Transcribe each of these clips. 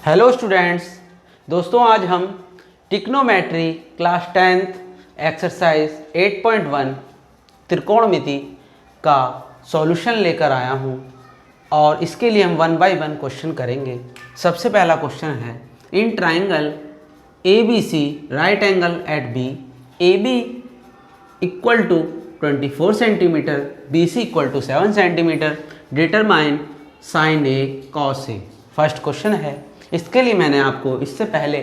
Hello students. दोस्तों आज हम ट्रिग्नोमेट्री क्लास 10th एक्सरसाइज 8.1 त्रिकोणमिति का सॉल्यूशन लेकर आया हूं और इसके लिए हम 1 बाय 1 क्वेश्चन करेंगे। सबसे पहला क्वेश्चन है, in triangle ABC right angle at B, AB equal to 24 centimetre, BC equal to 7 centimetre, determine sine A cos A. First question है। इसके लिए मैंने आपको इससे पहले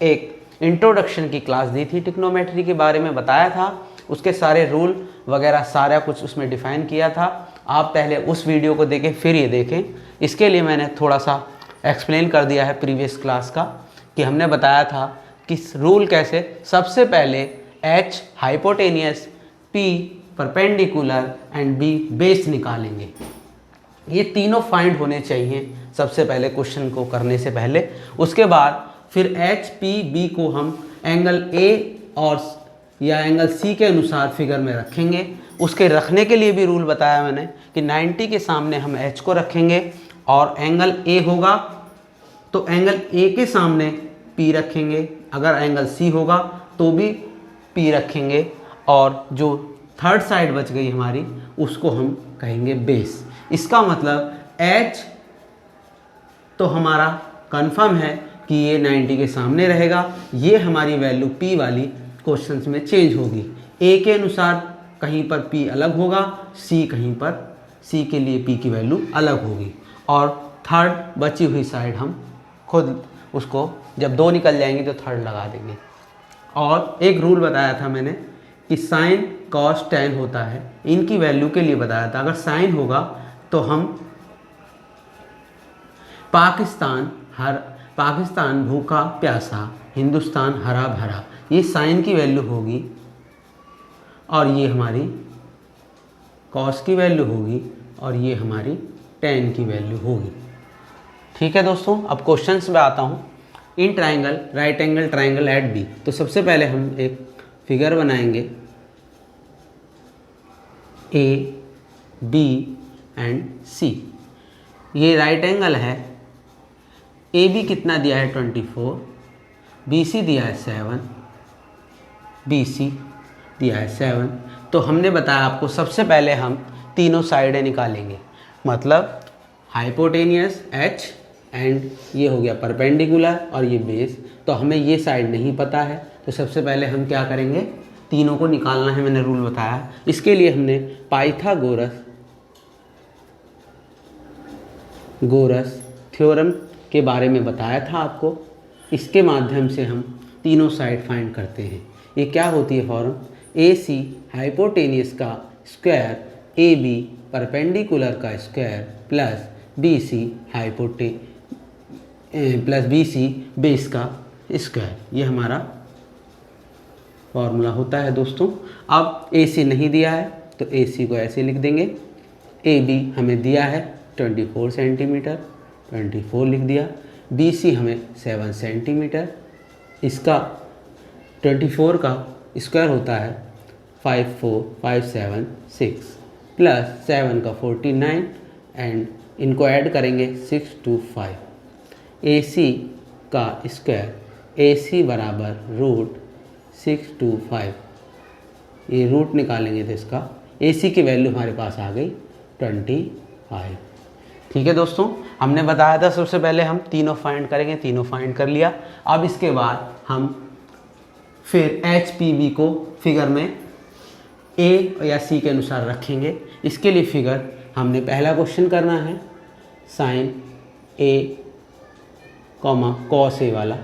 एक इंट्रोडक्शन की क्लास दी थी, ट्रिग्नोमेट्री के बारे में बताया था, उसके सारे रूल वगैरह सारा कुछ उसमें डिफ़ाइन किया था। आप पहले उस वीडियो को देखें फिर ये देखें। इसके लिए मैंने थोड़ा सा एक्सप्लेन कर दिया है प्रीवियस क्लास का कि हमने बताया था कि रूल कैसे, सबसे पहले H hypotenuse, P perpendicular and B base निकालेंगे। ये तीनों फाइंड होने चाहिए सबसे पहले क्वेश्चन को करने से पहले। उसके बाद फिर H P B को हम एंगल A और या एंगल C के अनुसार फिगर में रखेंगे। उसके रखने के लिए भी रूल बताया मैंने कि 90 के सामने हम H को रखेंगे और एंगल A होगा तो एंगल A के सामने P रखेंगे, अगर एंगल C होगा तो भी P रखेंगे, और जो थर्ड साइड बच गई हमारी उसको हम कहेंगे बेस। इसका मतलब H तो हमारा कंफर्म है कि ये 90 के सामने रहेगा। ये हमारी वैल्यू P वाली क्वेश्चंस में चेंज होगी। A के अनुसार कहीं पर P अलग होगा, C कहीं पर C के लिए P की वैल्यू अलग होगी, और थर्ड बची हुई साइड हम खुद उसको जब दो निकल जाएंगे तो थर्ड लगा देंगे। और एक रूल बताया था मैंने कि साइन कॉस टेन होता है, इनकी वैल्यू के लिए बताया था। अगर साइन होगा तो हम पाकिस्तान भूखा प्यासा, हिंदुस्तान हरा भरा, ये साइन की वैल्यू होगी और ये हमारी कॉस की वैल्यू होगी और ये हमारी टेन की वैल्यू होगी। ठीक है दोस्तों, अब क्वेश्चंस में आता हूँ। In triangle right angle triangle at B, तो सबसे पहले हम एक फिगर बनाएंगे A B एंड C। ये राइट एंगल है। AB कितना दिया है 24, BC दिया है 7, BC दिया है 7। तो हमने बताया आपको सबसे पहले हम तीनों साइडें निकालेंगे, मतलब हाइपोटेनियस H एंड ये हो गया परपेंडिकुलर और ये बेस। तो हमें ये साइड नहीं पता है, तो सबसे पहले हम क्या करेंगे, तीनों को निकालना है। मैंने रूल बताया। इसके लिए हमने पाइथागोरस थ्योरम के बारे में बताया था आपको। इसके माध्यम से हम तीनों साइड फाइंड करते हैं। ये क्या होती है फॉर्म, AC हाइपोटेनियस का स्क्वायर, AB परपेंडिकुलर का स्क्वायर प्लस BC बेस का स्क्वायर, ये हमारा फॉर्मूला होता है दोस्तों। अब AC नहीं दिया है तो AC को ऐसे लिख देंगे। AB हमें दिया है 24 सेंटीमीटर, 24 लिख दिया। BC हमें 7 सेंटीमीटर, इसका 24 का स्क्वायर होता है 54576 प्लस 7 का 49 एंड इनको ऐड करेंगे 625। AC का स्क्वायर, AC बराबर रूट 625, ये रूट निकालेंगे तो इसका AC की वैल्यू हमारे पास आ गई 25। ठीक है दोस्तों, हमने बताया था सबसे पहले हम तीनों फाइंड करेंगे, तीनों फाइंड कर लिया। अब इसके बाद हम फिर HPB को फिगर में A या C के अनुसार रखेंगे। इसके लिए फिगर हमने पहला क्वेश्चन करना है, साइन A कॉस A वाला।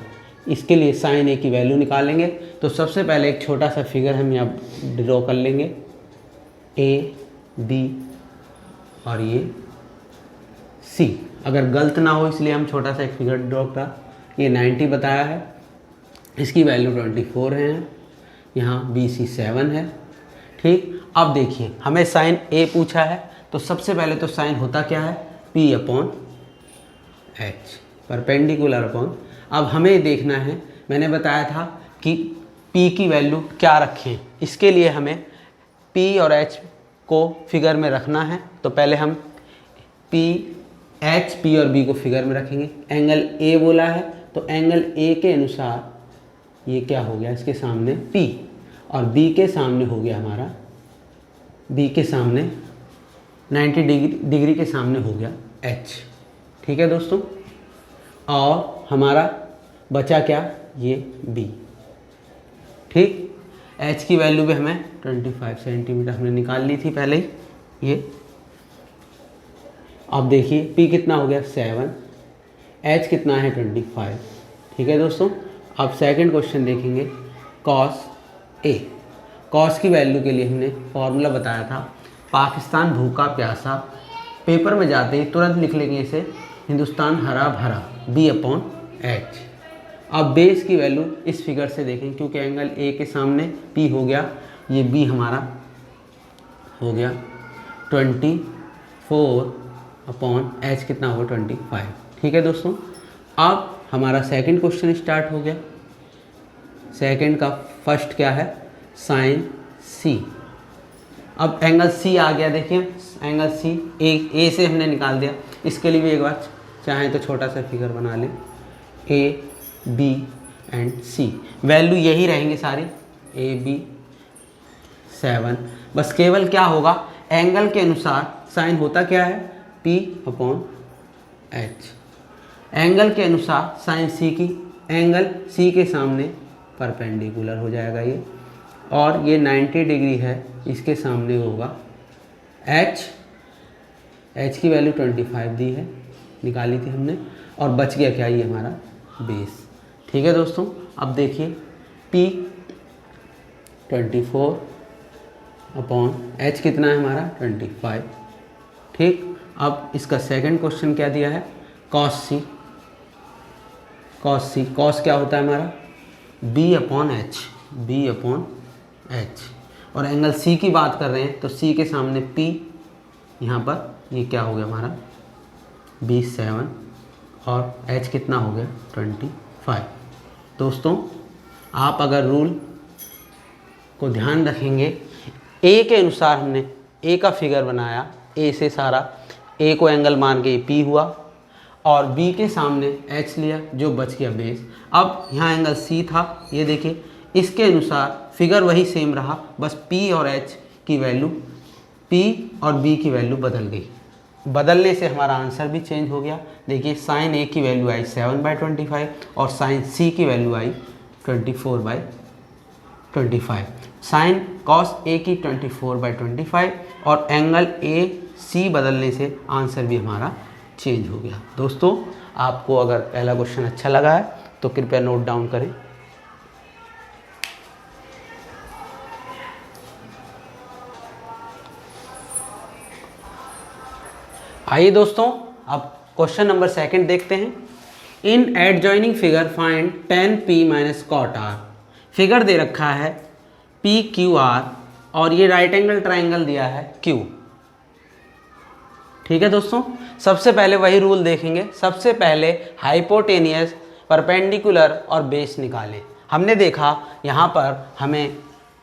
इसके लिए साइन A की वैल्यू निकालेंगे। तो सबसे पहले एक छोटा सा फिगर हम यहाँ ड्रॉ कर लेंगे, A B और ये C। अगर गलत ना हो इसलिए हम छोटा सा एक फिगर ड्रॉ करा। ये 90 बताया है, इसकी वैल्यू 24 है, यहाँ BC 7 है। ठीक, अब देखिए हमें साइन A पूछा है, तो सबसे पहले तो साइन होता क्या है, P upon H, perpendicular upon. अब हमें देखना है, मैंने बताया था कि P की वैल्यू क्या रखें। इसके लिए हमें P और H को फिगर में रखना है। तो पहले हम P एच, पी और बी को फिगर में रखेंगे। एंगल ए बोला है तो एंगल ए के अनुसार ये क्या हो गया, इसके सामने पी, और बी के सामने हो गया हमारा, बी के सामने 90 डिग्री के सामने हो गया एच। ठीक है दोस्तों, और हमारा बचा क्या, ये बी। ठीक, एच की वैल्यू भी हमें 25 सेंटीमीटर हमने निकाल ली थी पहले ही ये। अब देखिए पी कितना हो गया 7, एच कितना है 25। ठीक है दोस्तों, अब सेकंड क्वेश्चन देखेंगे, कॉस ए। कॉस की वैल्यू के लिए हमने फॉर्मूला बताया था, पाकिस्तान भूखा प्यासा, पेपर में जाते ही तुरंत लिख लेंगे इसे, हिंदुस्तान हरा भरा, B/H। अब बेस की वैल्यू इस फिगर से देखें, क्योंकि एंगल ए के सामने पी हो गया, ये बी हमारा हो गया 24/H कितना होगा 25। ठीक है दोस्तों, अब हमारा सेकंड क्वेश्चन स्टार्ट हो गया। सेकंड का फर्स्ट क्या है, साइन सी। अब एंगल सी आ गया, देखिए एंगल सी ए से हमने निकाल दिया। इसके लिए भी एक बार चाहें तो छोटा सा फिगर बना लें, A B and C, value यही रहेंगी सारी, ए बी 7। बस केवल क्या होगा, एंगल के अनुसार साइन होता क्या है, P/H। एंगल के अनुसार साइन सी की, एंगल सी के सामने परपेंडिकुलर हो जाएगा ये, और ये 90 डिग्री है, इसके सामने होगा H की वैल्यू 25 दी है, निकाली थी हमने, और बच गया क्या, ये हमारा बेस। ठीक है दोस्तों, अब देखिए P 24/H कितना है हमारा 25। ठीक, अब इसका सेकंड क्वेश्चन क्या दिया है, कॉस सी। कॉस क्या होता है हमारा, B/H। और एंगल सी की बात कर रहे हैं तो सी के सामने P, यहाँ पर ये क्या हो गया हमारा B7, और H कितना हो गया 25। दोस्तों आप अगर रूल को ध्यान रखेंगे, ए के अनुसार हमने ए का फिगर बनाया, ए से सारा, ए को एंगल मान के P हुआ, और बी के सामने H लिया, जो बच गया बेस। अब यहाँ एंगल सी था, ये देखिए, इसके अनुसार फिगर वही सेम रहा, बस P और H की वैल्यू, P और B की वैल्यू बदल गई। बदलने से हमारा आंसर भी चेंज हो गया। देखिए साइन ए की वैल्यू आई 7/25 और साइन सी की value I 24/25। Sine cos A की 24/25 और एंगल ए सी बदलने से आंसर भी हमारा चेंज हो गया। दोस्तों आपको अगर पहला क्वेश्चन अच्छा लगा है तो कृपया नोट डाउन करें। आइए दोस्तों अब क्वेश्चन नंबर सेकंड देखते हैं। In adjoining figure find tan P - cot R। Figure दे रखा है PQR और ये राइट एंगल ट्राइंगल दिया है Q। ठीक है दोस्तों, सबसे पहले वही रूल देखेंगे। सबसे पहले हाइपोटेनियस, परपेंडिकुलर और बेस निकालें। हमने देखा यहाँ पर हमें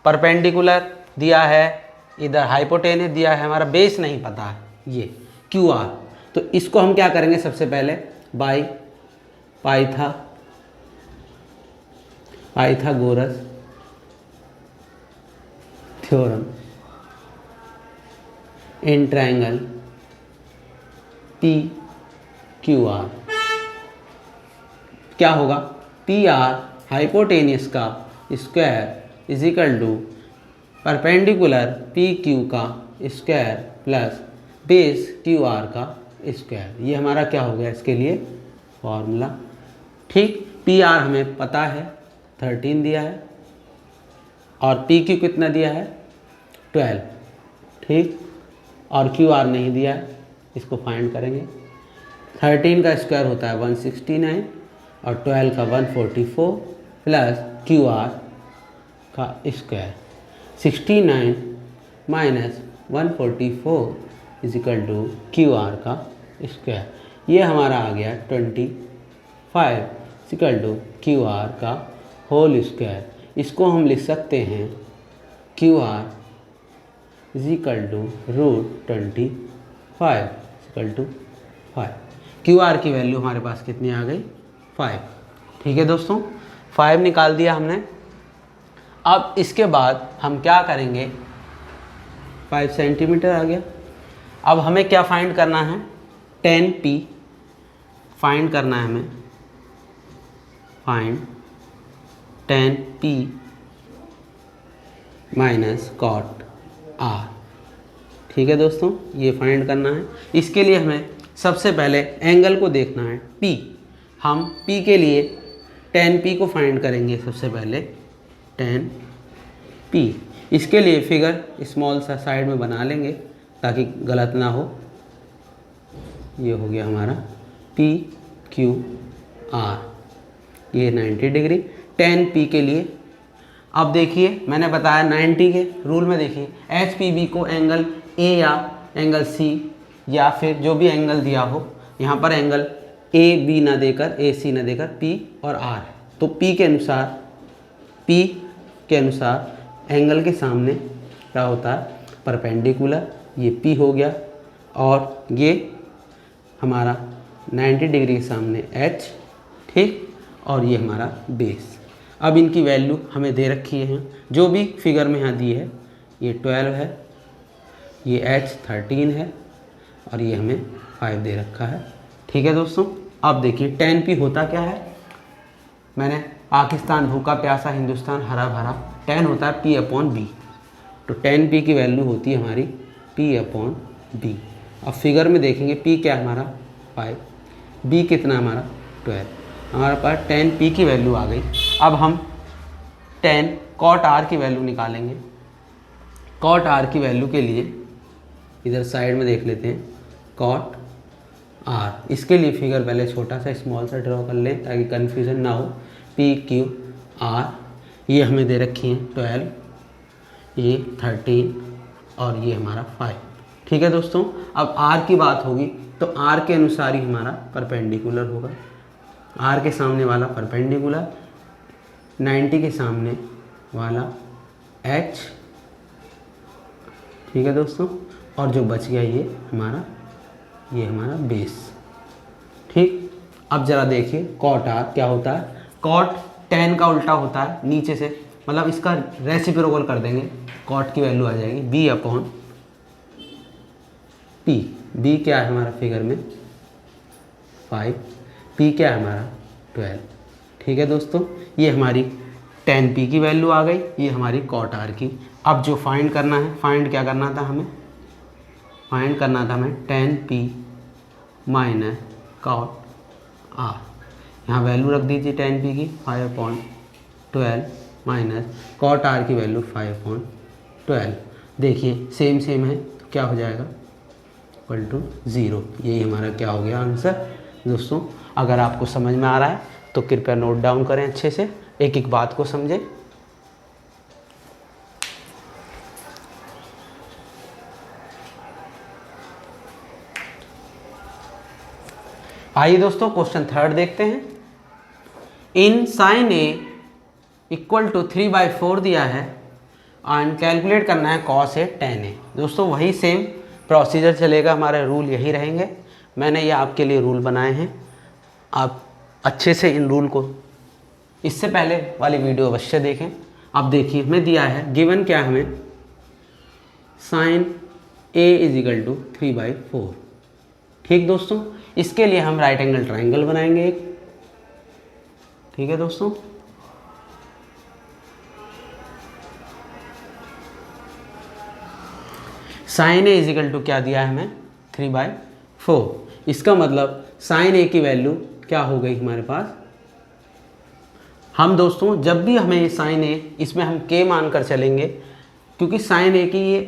परपेंडिकुलर दिया है, इधर हाइपोटेनियस दिया है, हमारा बेस नहीं पता है ये QR। तो इसको हम क्या करेंगे, सबसे पहले by Pythagoras theorem in triangle PQR क्या होगा, PR हाइपोटेनियस का square is equal to perpendicular PQ का स्क्वायर प्लस बेस QR का स्क्वायर। ये हमारा क्या हो गया इसके लिए फॉर्मूला। ठीक, PR हमें पता है 13 दिया है और PQ कितना दिया है 12। ठीक, और QR नहीं दिया है, इसको फाइंड करेंगे। 13 का स्क्वायर होता है 169 और 12 का 144 प्लस QR का square 69 minus 144 is equal to QR का स्क्वायर। ये हमारा आ गया 25 इक्वल टू QR का होल स्क्वायर। इसको हम लिख सकते हैं QR is equal to √25 equal to 5। Q R की वैल्यू हमारे पास कितनी आ गई 5। ठीक है दोस्तों, 5 निकाल दिया हमने। अब इसके बाद हम क्या करेंगे, 5 सेंटीमीटर आ गया। अब हमें क्या फाइंड करना है, 10p फाइंड करना है हमें, find 10p minus cot r। ठीक है दोस्तों, ये फाइंड करना है। इसके लिए हमें सबसे पहले एंगल को देखना है p। हम p के लिए 10p को फाइंड करेंगे सबसे पहले, 10p। इसके लिए फिगर स्मॉल सा साइड में बना लेंगे ताकि गलत ना हो। ये हो गया हमारा p q r, ये 90 डिग्री 10p के लिए। अब देखिए मैंने बताया 90 के रूल में, देखिए एच पी बी को एंगल ए या एंगल सी या फिर जो भी एंगल दिया हो, यहाँ पर एंगल ए बी ना देकर, ए सी ना देकर पी और आर है, तो पी के अनुसार एंगल के सामने क्या होता है, परपेंडिकुलर। ये पी हो गया और ये हमारा 90 डिग्री के सामने एच, ठीक, और ये हमारा बेस। अब इनकी वैल्यू हमें दे रखी है, जो भी फिगर में यहाँ दी है। ये 12 है, ये एच 13 है और ये हमें 5 दे रखा है। ठीक है दोस्तों, अब देखिए 10p होता क्या है, मैंने पाकिस्तान भूखा प्यासा, हिंदुस्तान हरा भरा, 10 होता है p/b। तो 10p की वैल्यू होती है हमारी p/b। अब फिगर में देखेंगे p क्या है हमारा 5, b कितना हमारा 12, हमारे पास 10p की वैल्यू आ गई। अब हम 10 cot r की वैल्यू निकालेंगे। cot r की वैल्यू के लिए इधर साइड में देख लेते हैं, cot r। इसके लिए फिगर पहले छोटा सा स्मॉल सा ड्रॉ कर लें ताकि कन्फ्यूज़न ना हो। p q r ये हमें दे रखी हैं 12, ये 13 और ये हमारा 5। ठीक है दोस्तों, अब r की बात होगी तो r के अनुसार ही हमारा परपेंडिकुलर होगा। r के सामने वाला परपेंडिकुलर, 90 के सामने वाला h। ठीक है दोस्तों, और जो बच गया ये हमारा बेस। ठीक, अब ज़रा देखिए कॉट r क्या होता है। कॉट 10 का उल्टा होता है, नीचे से मतलब इसका रेसिप्रोकल कर देंगे, कॉट की वैल्यू आ जाएगी b/p। b क्या है हमारा फिगर में 5, p क्या है हमारा 12। ठीक है दोस्तों, ये हमारी 10p की वैल्यू आ गई, ये हमारी कॉट r की। अब जो फाइंड करना है, फाइंड क्या करना था हमें, फाइंड करना था हमें 10p माइनस कॉट r। यहाँ वैल्यू रख दीजिए 10p की 5/12 माइनस कॉट r की वैल्यू 5/12। देखिए सेम है तो क्या हो जाएगा, इक्वल टू 0। यही हमारा क्या हो गया आंसर। दोस्तों अगर आपको समझ में आ रहा है तो कृपया नोट डाउन करें, अच्छे से एक एक बात को समझें। आइए दोस्तों क्वेश्चन 3 देखते हैं। इन साइन ए इक्वल टू 3/4 दिया है एंड कैलकुलेट करना है कॉस ए tan ए। दोस्तों वही सेम प्रोसीजर चलेगा, हमारे रूल यही रहेंगे। मैंने ये आपके लिए रूल बनाए हैं, आप अच्छे से इन रूल को इससे पहले वाली वीडियो अवश्य देखें। अब देखिए हमें दिया है, गिवन क्या हमें, sine A is equal to 3/4। ठीक दोस्तों, इसके लिए हम राइट एंगल ट्राइंगल बनाएंगे एक। ठीक है दोस्तों, sine A is equal to क्या दिया है हमें 3/4। इसका मतलब साइन ए की वैल्यू क्या हो गई हमारे पास। हम दोस्तों जब भी हमें साइन ए, इसमें हम के मानकर चलेंगे क्योंकि साइन ए की ये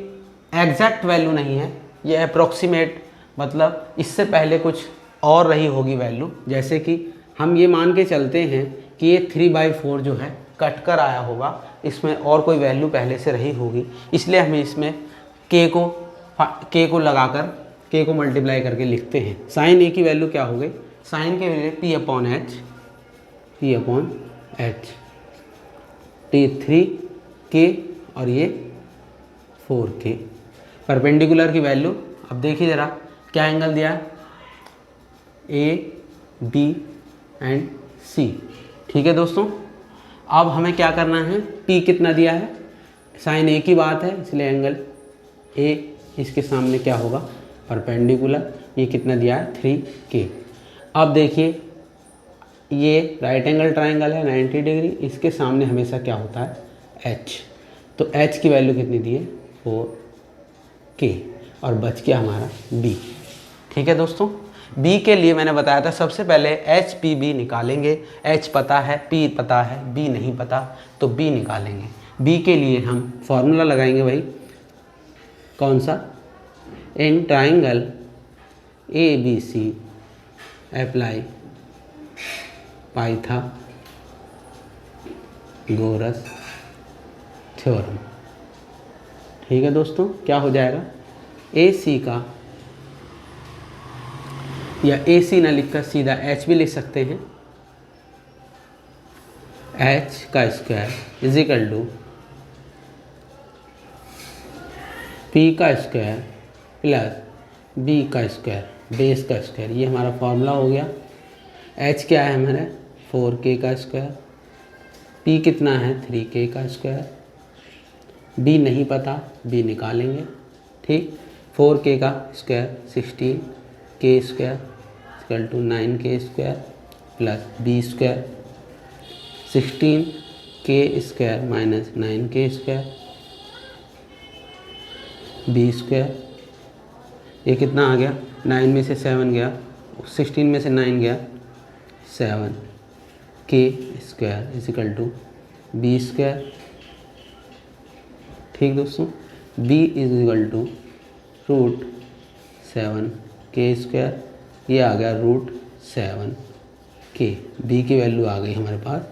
एग्जैक्ट वैल्यू नहीं है, ये अप्रोक्सीमेट, मतलब इससे पहले कुछ और रही होगी वैल्यू। जैसे कि हम ये मान के चलते हैं कि ये 3/4 जो है कट कर आया होगा, इसमें और कोई वैल्यू पहले से रही होगी, इसलिए हमें इसमें के को लगाकर के को मल्टीप्लाई करके लिखते हैं। साइन ए की वैल्यू क्या हो गई, साइन की वैल्यू p/h, t3k और ये 4k। परपेंडिकुलर की वैल्यू अब देखिए ज़रा क्या एंगल दिया है, ए बी एंड सी। ठीक है दोस्तों, अब हमें क्या करना है, P कितना दिया है, साइन ए की बात है इसलिए एंगल ए इसके सामने क्या होगा, परपेंडिकुलर। ये कितना दिया है, 3K। अब देखिए ये राइट एंगल ट्राइंगल है 90 डिग्री, इसके सामने हमेशा क्या होता है, H। तो H की वैल्यू कितनी दी है, 4K, और बच गया हमारा B। ठीक है दोस्तों, B के लिए मैंने बताया था सबसे पहले HPB निकालेंगे। H पता है, P पता है, B नहीं पता, तो B निकालेंगे। B के लिए हम फॉर्मूला लगाएंगे भाई, कौन सा, इन triangle ABC apply Pythagoras theorem. ठीक है दोस्तों, क्या हो जाएगा, AC का, या AC ना लिखकर सीधा H भी लिख सकते हैं, H का square is equal to P का स्क्वायर प्लस B का स्क्वायर, बेस का स्क्वायर। ये हमारा फॉर्मूला हो गया। H क्या है हमारा, 4K का स्क्वायर, P कितना है, 3K का स्क्वायर, B नहीं पता, B निकालेंगे। ठीक, 4K का square 16K square equal to 9K square plus B square, 16K square minus 9K square, B square. ये कितना आ गया, 9 में से 7 गया, 16 में से 9 गया, 7K square is equal to B square. ठीक दोस्तों, B is equal to √7K square, ये आ गया √7K। B की वैल्यू आ गई हमारे पास।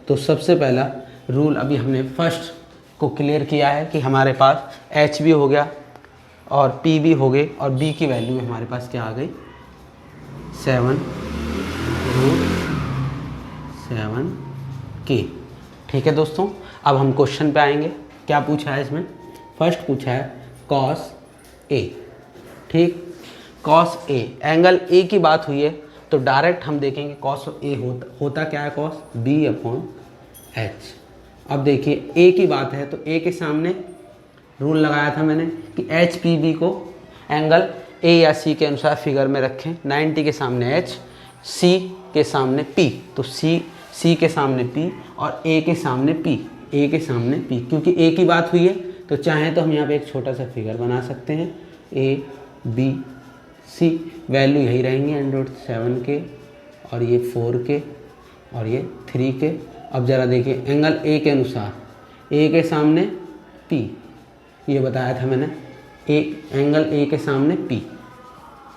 तो सबसे पहला रूल अभी हमने फर्स्ट को क्लियर किया है कि हमारे पास H भी हो गया और P भी हो गए, और B की वैल्यू हमारे पास क्या आ गई, 7√7K। ठीक है दोस्तों, अब हम क्वेश्चन पे आएंगे। क्या पूछा है इसमें, फर्स्ट पूछा है cos A। ठीक, cos A, एंगल A की बात हुई है तो डायरेक्ट हम देखेंगे cos A होता क्या है, cos B/H। अब देखिए A की बात है तो A के सामने रूल लगाया था मैंने कि HPB को एंगल A या C के अनुसार फिगर में रखें। 90 के सामने H, C के सामने P, तो C के सामने P और A के सामने P, A के सामने P। क्योंकि A की बात हुई है तो चाहे तो हम यहाँ पे एक छोटा सा फिगर बना सकते हैं, A B C, वैल्यू यही रहेंगी √7K, और ये 4K और ये 3K। अब ज़रा देखिए एंगल A के अनुसार, A के सामने P, ये बताया था मैंने, एंगल A के सामने P।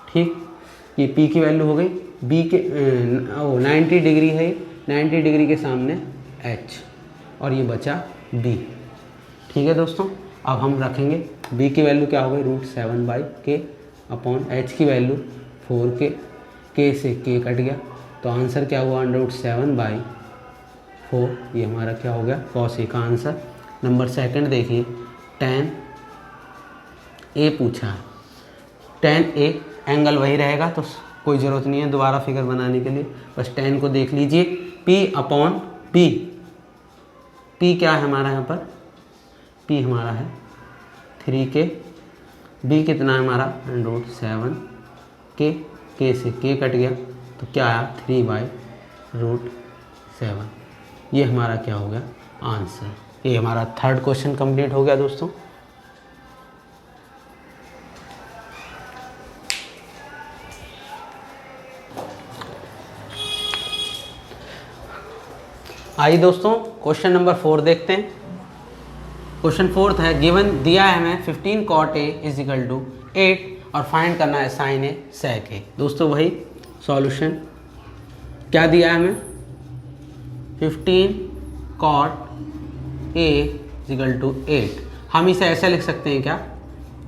ठीक, ये P की वैल्यू हो गई, B के 90 डिग्री है, 90 डिग्री के सामने H, और ये बचा B। ठीक है दोस्तों, अब हम रखेंगे B की वैल्यू क्या हो गई, √7/K अपॉन H की वैल्यू 4K, K से K कट गया तो आंसर क्या हुआ, √7/4। ये हमारा क्या हो गया, cos A का आंसर। नंबर सेकंड देखिए, tan A पूछा है, tan A एंगल वही रहेगा तो कोई ज़रूरत नहीं है दोबारा फिगर बनाने के लिए, बस tan को देख लीजिए, P/P। P क्या है हमारा यहाँ पर, P हमारा है 3K, B कितना है हमारा √7K, K से K कट गया तो क्या आया, 3/√7। ये हमारा क्या हो गया, आंसर। ये हमारा थर्ड क्वेश्चन कंप्लीट हो गया दोस्तों। आइए दोस्तों क्वेश्चन नंबर 4 देखते हैं। क्वेश्चन 4 है, गिवन दिया है हमें 15 cot A is equal to 8 और फाइंड करना है sin A sec A। दोस्तों वही सॉल्यूशन, क्या दिया है हमें, 15 cot A is equal to 8। हम इसे ऐसे लिख सकते हैं क्या,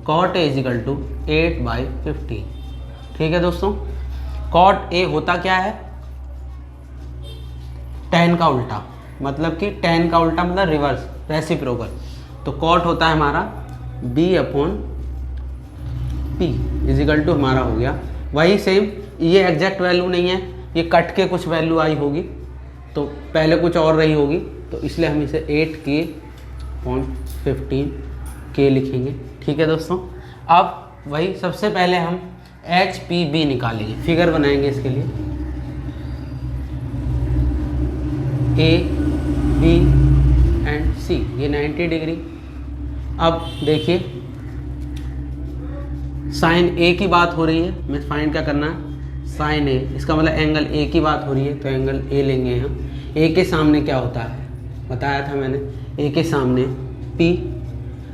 cot A is equal to 8/15। ठीक है दोस्तों, cot A होता क्या है, tan का उल्टा, मतलब कि tan का उल्टा मतलब रिवर्स, रेसिप्रोकल। तो cot होता है हमारा B/P इज इक्वल टू हमारा हो गया वही सेम, ये एग्जैक्ट वैल्यू नहीं है, ये कट के कुछ वैल्यू आई होगी, तो पहले कुछ और रही होगी, तो इसलिए हम इसे 8K/15K लिखेंगे। ठीक है दोस्तों, अब वही सबसे पहले हम HPB निकालेंगे, फिगर बनाएंगे इसके लिए। A, B एंड C, ये 90 डिग्री। अब देखिए साइन A की बात हो रही है, हमें फाइंड क्या करना है, साइन A, इसका मतलब एंगल A की बात हो रही है, तो एंगल A लेंगे हम। A के सामने क्या होता है बताया था मैंने, A के सामने P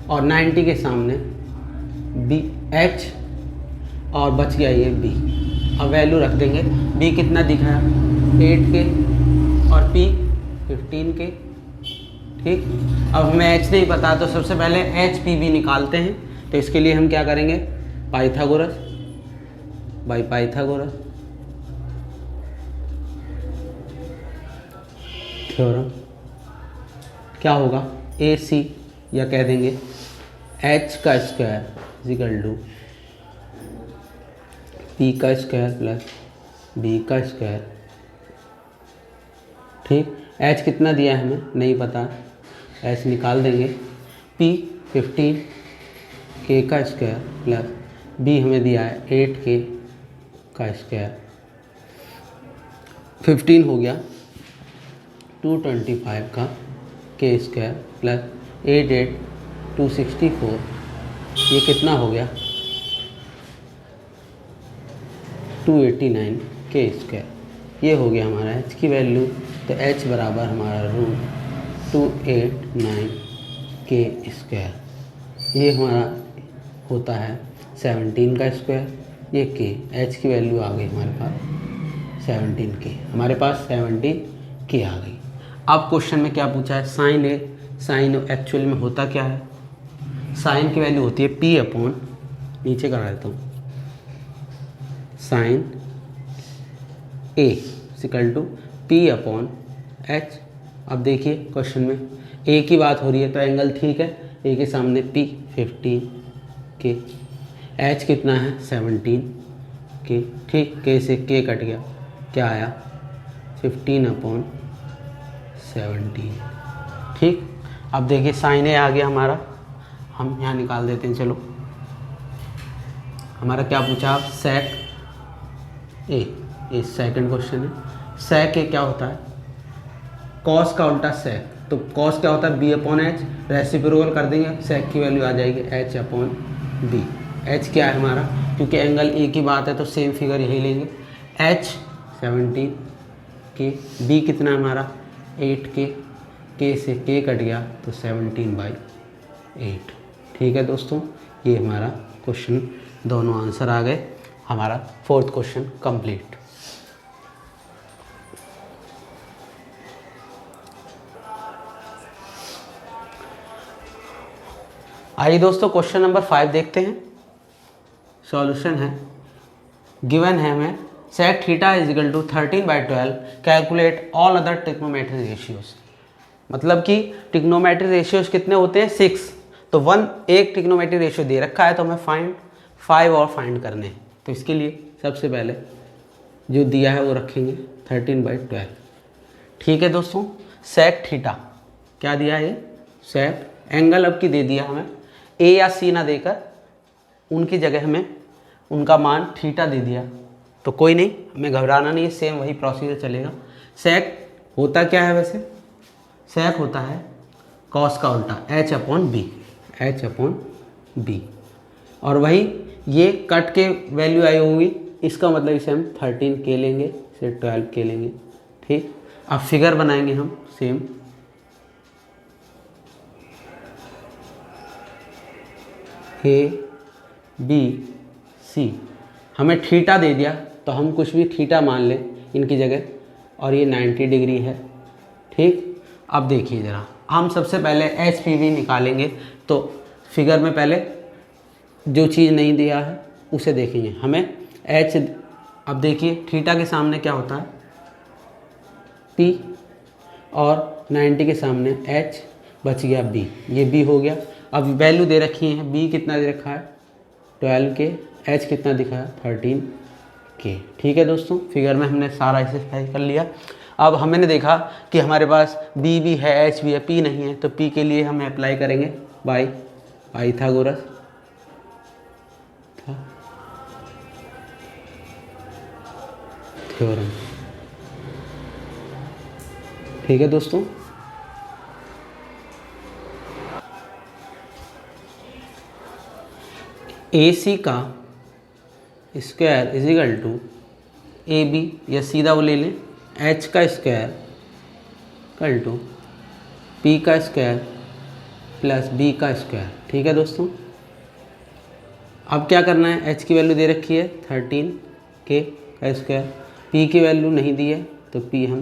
और 90 के सामने B, H और बच गया ये B। अब वैल्यू रख देंगे, B कितना दिखाया 8K और P 15K। ठीक, अब हमें H नहीं पता, तो सबसे पहले HPB निकालते हैं। तो इसके लिए हम क्या करेंगे, पाइथागोरस बाय पाइथागोरस थ्योरम, क्या होगा AC, या कह देंगे H का स्क्वायर इक्वल टू P का स्क्वायर प्लस B का स्क्वायर। ठीक, H कितना दिया है हमें नहीं पता, H निकाल देंगे, P 15K का स्क्वायर प्लस B हमें दिया है 8K का स्क्वायर। 15 हो गया 225 का K स्क्वायर प्लस 8 264, ये कितना हो गया 289 K स्क्वायर। ये हो गया हमारा H की वैल्यू, तो H बराबर हमारा √289 K स्क्वायर। ये हमारा होता है 17 का स्क्वायर, ये K, H की वैल्यू आ गई हमारे पास 17K, हमारे पास 17K आ गई। अब क्वेश्चन में क्या पूछा है, साइन A, साइन एक्चुअल में होता क्या है, साइन की वैल्यू होती है P अपॉन, नीचे करा देता हूँ, sine A equal to P upon H। अब देखिए क्वेश्चन में A की बात हो रही है, तो एंगल ठीक है, A के सामने P 15K, H कितना है 17K। ठीक, K से K कट गया, क्या आया 15/17। ठीक, अब देखिए साइन A आ गया हमारा, हम यहाँ निकाल देते हैं। चलो, हमारा क्या पूछा आप, सेक A, ये सेकंड क्वेश्चन है। सेक A क्या होता है, कॉस का उल्टा सेक, तो कॉस क्या होता है B/H, रेसिप्रोकल कर देंगे, सेक की वैल्यू आ जाएगी H/B। H क्या है हमारा, क्योंकि एंगल A की बात है तो सेम फिगर यही लेंगे, H 17K, B कितना हमारा 8K, K से K कट गया तो 17/8। ठीक है दोस्तों, ये हमारा क्वेश्चन, दोनों आंसर आ गए, हमारा फोर्थ क्वेश्चन कंप्लीट। आइए दोस्तों क्वेश्चन नंबर 5 देखते हैं। सॉल्यूशन है, गिवन है हमें sec theta is equal to 13/12, calculate all other trigonometric ratios. मतलब कि ट्रिग्नोमेट्रिक रेशियोज कितने होते हैं 6, तो एक ट्रिग्नोमेट्रिक रेशियो दे रखा है, तो हमें 5 और फाइंड करने हैं। तो इसके लिए सबसे पहले जो दिया है वो रखेंगे 13/12। ठीक है दोस्तों, सेक थीटा क्या दिया है, सेक एंगल अब की दे दिया हमें, A या C ना देकर उनकी जगह हमें उनका मान थीटा दे दिया, तो कोई नहीं, हमें घबराना नहीं है, सेम वही प्रोसीजर चलेगा। सेक होता क्या है वैसे, सेक होता है कॉस का उल्टा H/B, H/B, और वही ये कट के वैल्यू आई होगी, इसका मतलब इसे हम 13K लेंगे, इसे 12K लेंगे। ठीक, अब फिगर बनाएंगे हम सेम, ABC, हमें थीटा दे दिया तो हम कुछ भी थीटा मान लें इनकी जगह, और ये 90 डिग्री है। ठीक, अब देखिए ज़रा, हम सबसे पहले HPB निकालेंगे, तो फिगर में पहले जो चीज़ नहीं दिया है उसे देखेंगे हमें H। अब देखिए थीटा के सामने क्या होता है P, और 90 के सामने H, बच गया B, ये B हो गया। अब वैल्यू दे रखी है, B कितना दे रखा है 12K, H कितना दिखा है 13, के। ठीक है दोस्तों, फिगर में हमने सारा एक्सरसाइज कर लिया। अब हमने देखा कि हमारे पास बी भी है, एच भी है, पी नहीं है, तो पी के लिए हम अप्लाई करेंगे बाई पाइथागोरस थ्योरम। ठीक है दोस्तों, ए सी का square is equal to A B, या सीधा वो ले लें एच का स्क्वायर इक्वल टू पी का स्क्वायर प्लस बी का स्क्वायर। ठीक है दोस्तों, अब क्या करना है, एच की वैल्यू दे रखी है 13 के का स्क्वायर, पी की वैल्यू नहीं दी है तो पी हम,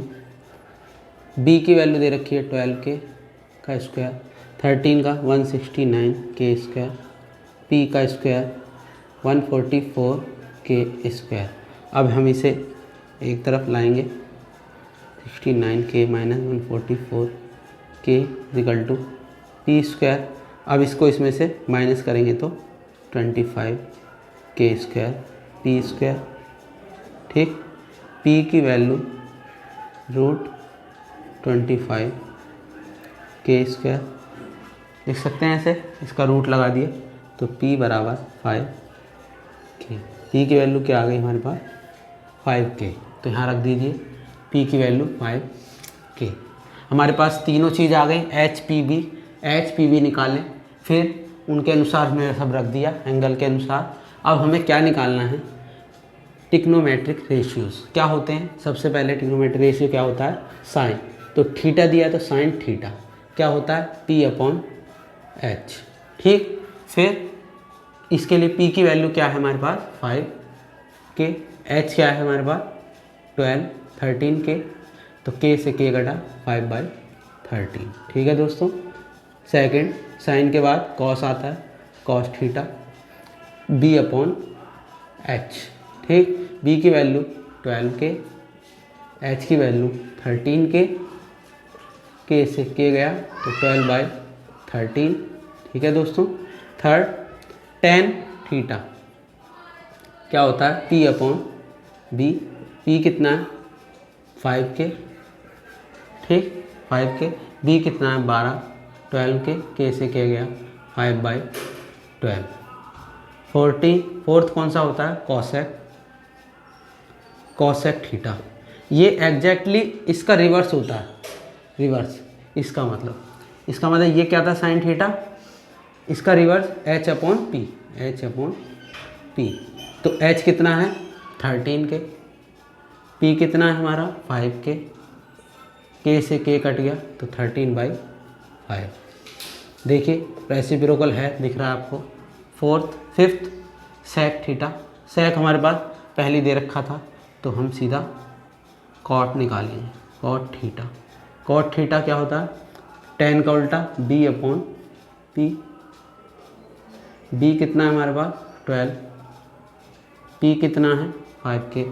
बी की वैल्यू दे रखी है 12 के का स्क्वायर, 13 का 169 के स्क्वायर, पी का स्क्वायर 144 के स्क्वायर। अब हम इसे एक तरफ लाएंगे, 69 के माइनस 144 के इक्वल टू पी स्क्वायर। अब इसको इसमें से माइनस करेंगे तो 25 के स्क्वायर पी स्क्वायर। ठीक, पी की वैल्यू √25 के स्क्वायर लिख सकते हैं ऐसे, इसका रूट लगा दिया तो p बराबर 5 के। p की वैल्यू क्या आ गई हमारे पास 5 के, तो यहाँ रख दीजिए p की वैल्यू 5 के। हमारे पास तीनों चीज़ आ गई, एच पी बी निकालें, फिर उनके अनुसार हमने सब रख दिया एंगल के अनुसार। अब हमें क्या निकालना है, टिक्नोमेट्रिक रेशियोज़ क्या होते हैं। सबसे पहले टिक्नोमेट्रिक रेशियो क्या होता है, साइन, तो थीटा दिया है तो साइन थीटा क्या होता है p/h। ठीक, फिर इसके लिए p की वैल्यू क्या है हमारे पास 5 के, h क्या है हमारे पास 13 के, तो k से k घटा 5/13। ठीक है दोस्तों, सेकंड साइन के बाद कॉस आता है, कॉस थीटा b/h। ठीक, b की वैल्यू 12 के, h की वैल्यू 13 के, k से k गया तो 12/13। ठीक है दोस्तों, थर्ड टेन थीटा क्या होता है p/b, p कितना है 5 के, ठीक 5 के, b कितना है 12 के, k से k गया 5/12। फोर्थ कौन सा होता है कॉसेक थीटा, ये एग्जैक्टली इसका रिवर्स होता है, रिवर्स इसका मतलब ये क्या था साइन थीटा, इसका रिवर्स h/p, तो h कितना है 13 के, p कितना है हमारा 5 के, k से k कट गया तो 13/5। देखिए रेसिप्रोकल है, दिख रहा है आपको। फिफ्थ सेक थीटा, सेक हमारे पास पहले दे रखा था तो हम सीधा कॉट निकालेंगे, कॉट थीटा क्या होता है टेन का उल्टा b/p, b कितना है हमारे पास 12, p कितना है 5 के,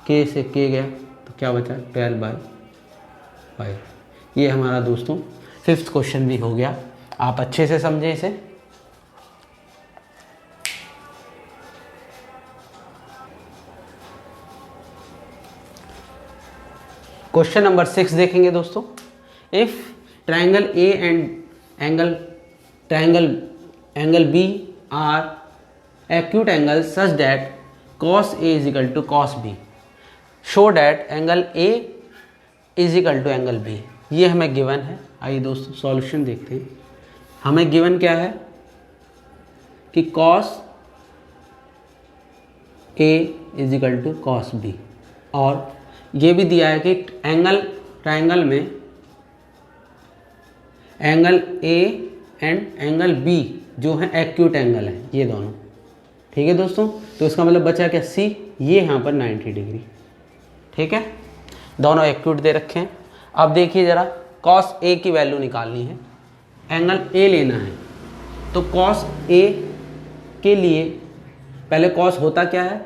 k से k गया तो क्या बचा 12/5। ये हमारा दोस्तों फिफ्थ क्वेश्चन भी हो गया, आप अच्छे से समझे इसे। क्वेश्चन नंबर 6 देखेंगे दोस्तों। If triangle A and angle B are acute angle such that cos A is equal to cos B, show that angle A is equal to angle B। ये हमें गिवन है। आइए दोस्तों सॉल्यूशन देखते हैं। हमें गिवन क्या है कि cos A is equal to cos B, और ये भी दिया है कि ट्रायंगल में angle A and angle B जो है एक्यूट एंगल है, ये दोनों। ठीक है दोस्तों, तो इसका मतलब बचा क्या C, ये यहाँ पर 90 डिग्री। ठीक है, दोनों एक्यूट दे रखे हैं। अब देखिए ज़रा, cos A की वैल्यू निकालनी है, एंगल A लेना है, तो cos A के लिए पहले cos होता क्या है,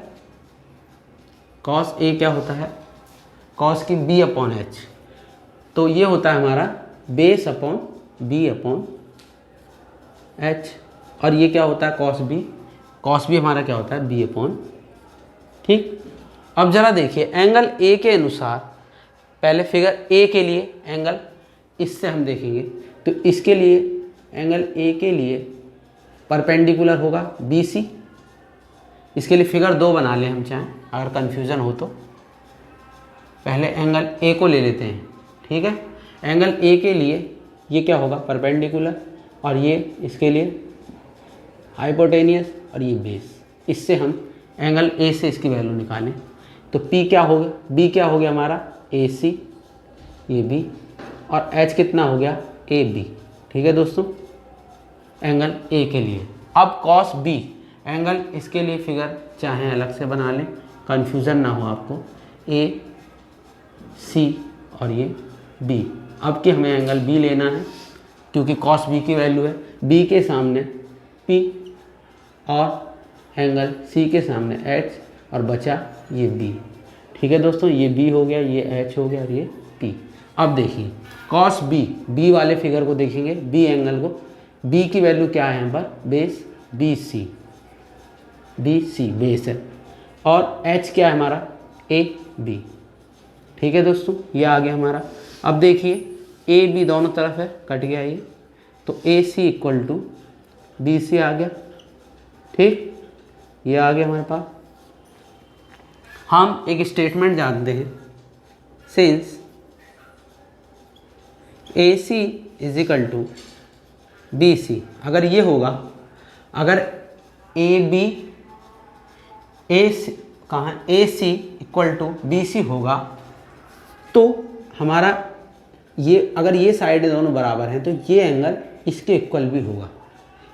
cos A क्या होता है cos की B/h, तो ये होता है हमारा बेस अपॉन B/h, और ये क्या होता है cos B हमारा क्या होता है B/h। ठीक। अब ज़रा देखिए एंगल ए के अनुसार, पहले फिगर ए के लिए एंगल इससे हम देखेंगे तो इसके लिए एंगल ए के लिए परपेंडिकुलर होगा BC। इसके लिए फिगर 2 बना लें हम चाहें, अगर कन्फ्यूज़न हो तो। पहले एंगल ए को ले लेते हैं, ठीक है। एंगल ए के लिए ये क्या होगा, परपेंडिकुलर, और ये इसके लिए हाइपोटेनियस, और ये बेस। इससे हम एंगल ए से इसकी वैल्यू निकालें तो P क्या हो गया, B क्या हो गया हमारा AC, ये B, और H कितना हो गया AB। ठीक है दोस्तों, एंगल ए के लिए। अब cos B एंगल, इसके लिए फिगर चाहे अलग से बना लें, कन्फ्यूज़न ना हो आपको। AC और ये B। अब कि हमें एंगल B लेना है क्योंकि cos B की वैल्यू है, B के सामने P और एंगल C के सामने H, और बचा ये B। ठीक है दोस्तों, ये B हो गया, ये H हो गया, और ये P। अब देखिए cos B वाले फिगर को देखेंगे, B एंगल को, B की वैल्यू क्या है यहाँ पर, बेस BC बेस है, और H क्या है हमारा AB। ठीक है दोस्तों, ये आ गया हमारा। अब देखिए AB दोनों तरफ है, कट गया ये, तो AC इक्वल टू BC आ गया। ठीक, ये आ गया हमारे पास। हम एक स्टेटमेंट जानते हैं, since AC is equal to BC। अगर ये होगा, अगर AC इक्वल टू BC होगा तो हमारा ये, अगर ये साइड दोनों बराबर हैं तो ये एंगल इसके इक्वल भी होगा,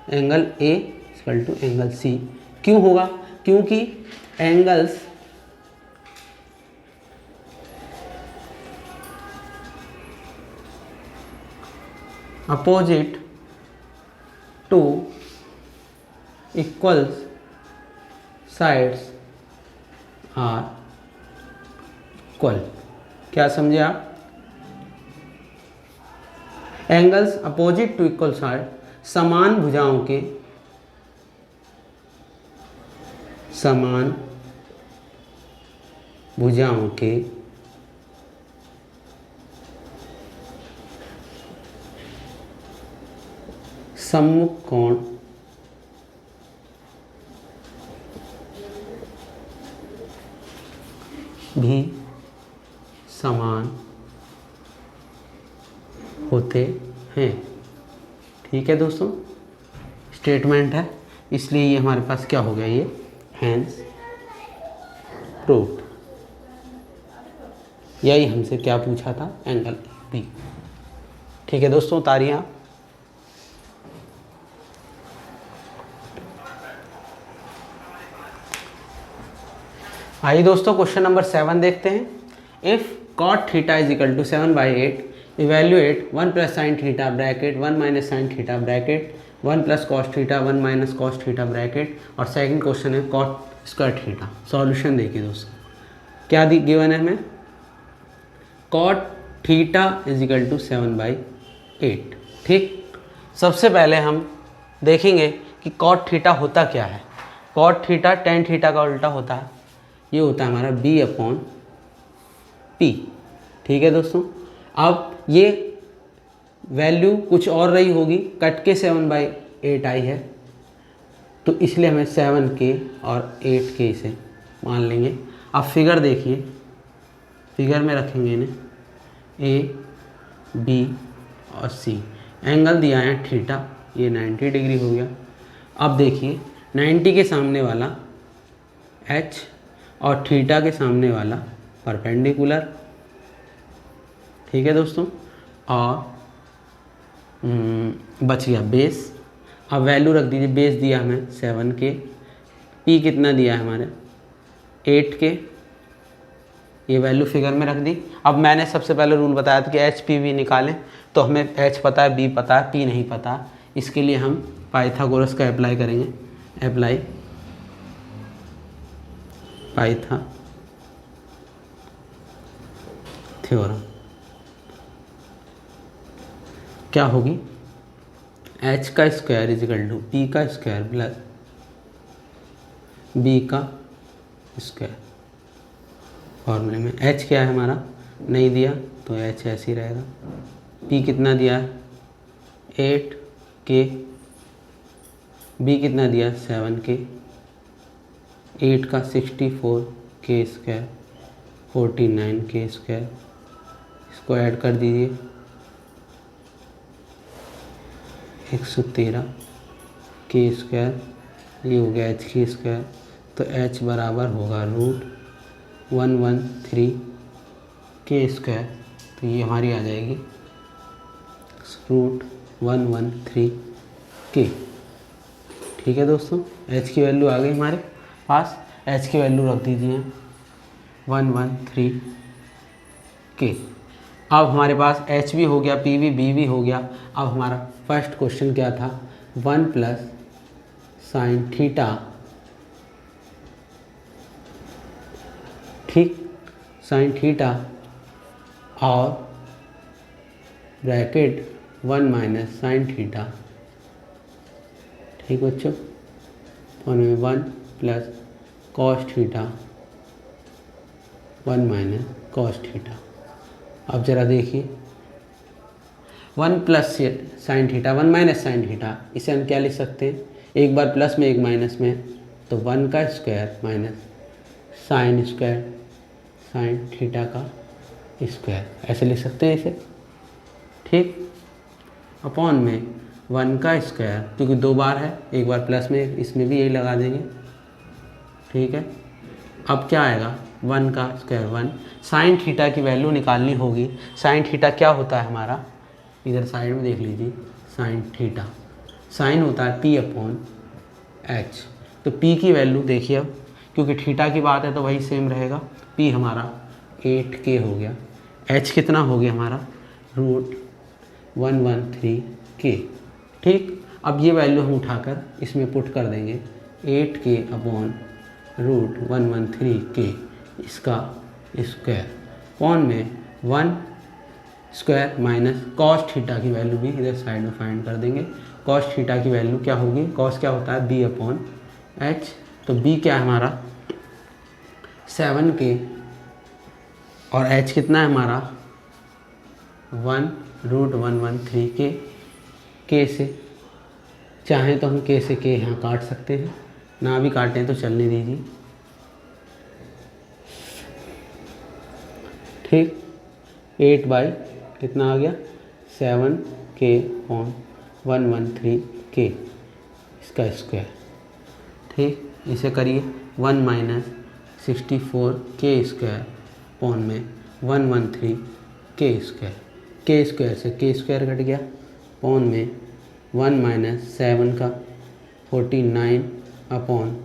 angle A equal to angle C। क्यों होगा, क्योंकि angles opposite to equals sides are equal. क्या समझे आप, angles opposite to equal side, समान भुजाओं के सम्मुख कोण भी समान होते हैं। ठीक है दोस्तों, स्टेटमेंट है, इसलिए ये हमारे पास क्या हो गया, ये हैंस प्रूव्ड। यही हमसे क्या पूछा था, एंगल B। ठीक है दोस्तों, उतारिए आप। आइए दोस्तों क्वेश्चन नंबर 7 देखते हैं। If cot theta is equal to 7/8, evaluate 1 plus sine theta bracket 1 minus sine theta bracket 1 plus cos theta 1 minus cos theta bracket, और सेकंड क्वेश्चन है cot स्क्वायर थीटा। सॉल्यूशन देखिए दोस्तों, क्या गिवन है हमें, cot theta is equal to 7/8। ठीक, सबसे पहले हम देखेंगे कि cot थीटा होता क्या है। cot थीटा tan थीटा का उल्टा होता है, ये होता है हमारा B/P। ठीक है दोस्तों, अब ये वैल्यू कुछ और रही होगी, कट के 7/8 आई है, तो इसलिए हमें 7K और 8K इसे मान लेंगे। अब फिगर देखिए, फिगर में रखेंगे इन्हें A, B और C। एंगल दिया है थीटा, ये 90 डिग्री हो गया। अब देखिए 90 के सामने वाला H और थीटा के सामने वाला परपेंडिकुलर। ठीक है दोस्तों, और बच गया बेस। अब वैल्यू रख दीजिए, बेस दिया हमें 7K, P कितना दिया है हमारे 8K, ये वैल्यू फिगर में रख दी। अब मैंने सबसे पहले रूल बताया था कि HPV निकालें, तो हमें H पता है, B पता है, P नहीं पता। इसके लिए हम पाइथागोरस का अप्लाई करेंगे, अप्लाई पाइथा थ्योरम। क्या होगी, H का square is equal to P का स्क्वायर प्लस B का स्क्वायर। फॉर्मूले में h क्या है हमारा, नहीं दिया तो h ऐसे ही रहेगा। p कितना दिया है 8k, b कितना दिया 7k, 8 का 64k स्क्वायर 49k स्क्वायर, इसको ऐड कर दीजिए 113 के स्क्वायर, ये हो गया h की स्क्वायर। तो h बराबर होगा √113 के स्क्वायर। तो ये हमारी आ जाएगी √113 के। ठीक है दोस्तों, h की वैल्यू आ गई हमारे पास। h की वैल्यू रख दीजिए 113 के। अब हमारे पास h भी हो गया, p भी, b भी हो गया। अब हमारा फर्स्ट क्वेश्चन क्या था, 1 + sin थीटा, ठीक, sin थीटा और ब्रैकेट 1 - sin थीटा। ठीक बच्चों, और 1 + cos थीटा 1 - cos थीटा। अब ज़रा देखिए 1 + sin थीटा 1 - sin थीटा, इसे हम क्या लिख सकते हैं, एक बार प्लस में एक माइनस में, तो 1 का square minus sin square sine theta का स्क्वायर, ऐसे लिख सकते हैं इसे। ठीक, अपॉन में 1 का स्क्वायर, क्योंकि 2 बार है, एक बार प्लस में, इसमें भी यही लगा देंगे। ठीक है, अब क्या आएगा 1 का स्क्वायर 1, साइन थीटा की वैल्यू निकालनी होगी। साइन थीटा क्या होता है हमारा, इधर साइड में देख लीजिए, साइन थीटा साइन होता है p/h। तो p की वैल्यू देखिए, अब क्योंकि थीटा की बात है तो वही सेम रहेगा। p हमारा 8k हो गया, h कितना हो गया हमारा √113k। ठीक, अब ये वैल्यू हम उठाकर इसमें पुट कर देंगे 8k/√113k, इसका स्क्वायर, अपॉन में 1 स्क्वायर माइनस कॉस थीटा की वैल्यू भी इधर साइड में फाइंड कर देंगे। कॉस थीटा की वैल्यू क्या होगी, कॉस क्या होता है b/h। तो b क्या है हमारा 7k और h कितना है हमारा 1√113k। k से चाहें तो हम k से k यहाँ काट सकते हैं, ना भी काटें तो चलने दीजिए। ठीक, 8 बाई कितना आ गया 7k/113k, इसका स्क्वायर। ठीक, इसे करिए 1 - 64k स्क्वायर अपॉन में 113k स्क्वायर। k स्क्वायर से k स्क्वायर कट गया, अपॉन में 1 - 7 का 49 अपॉन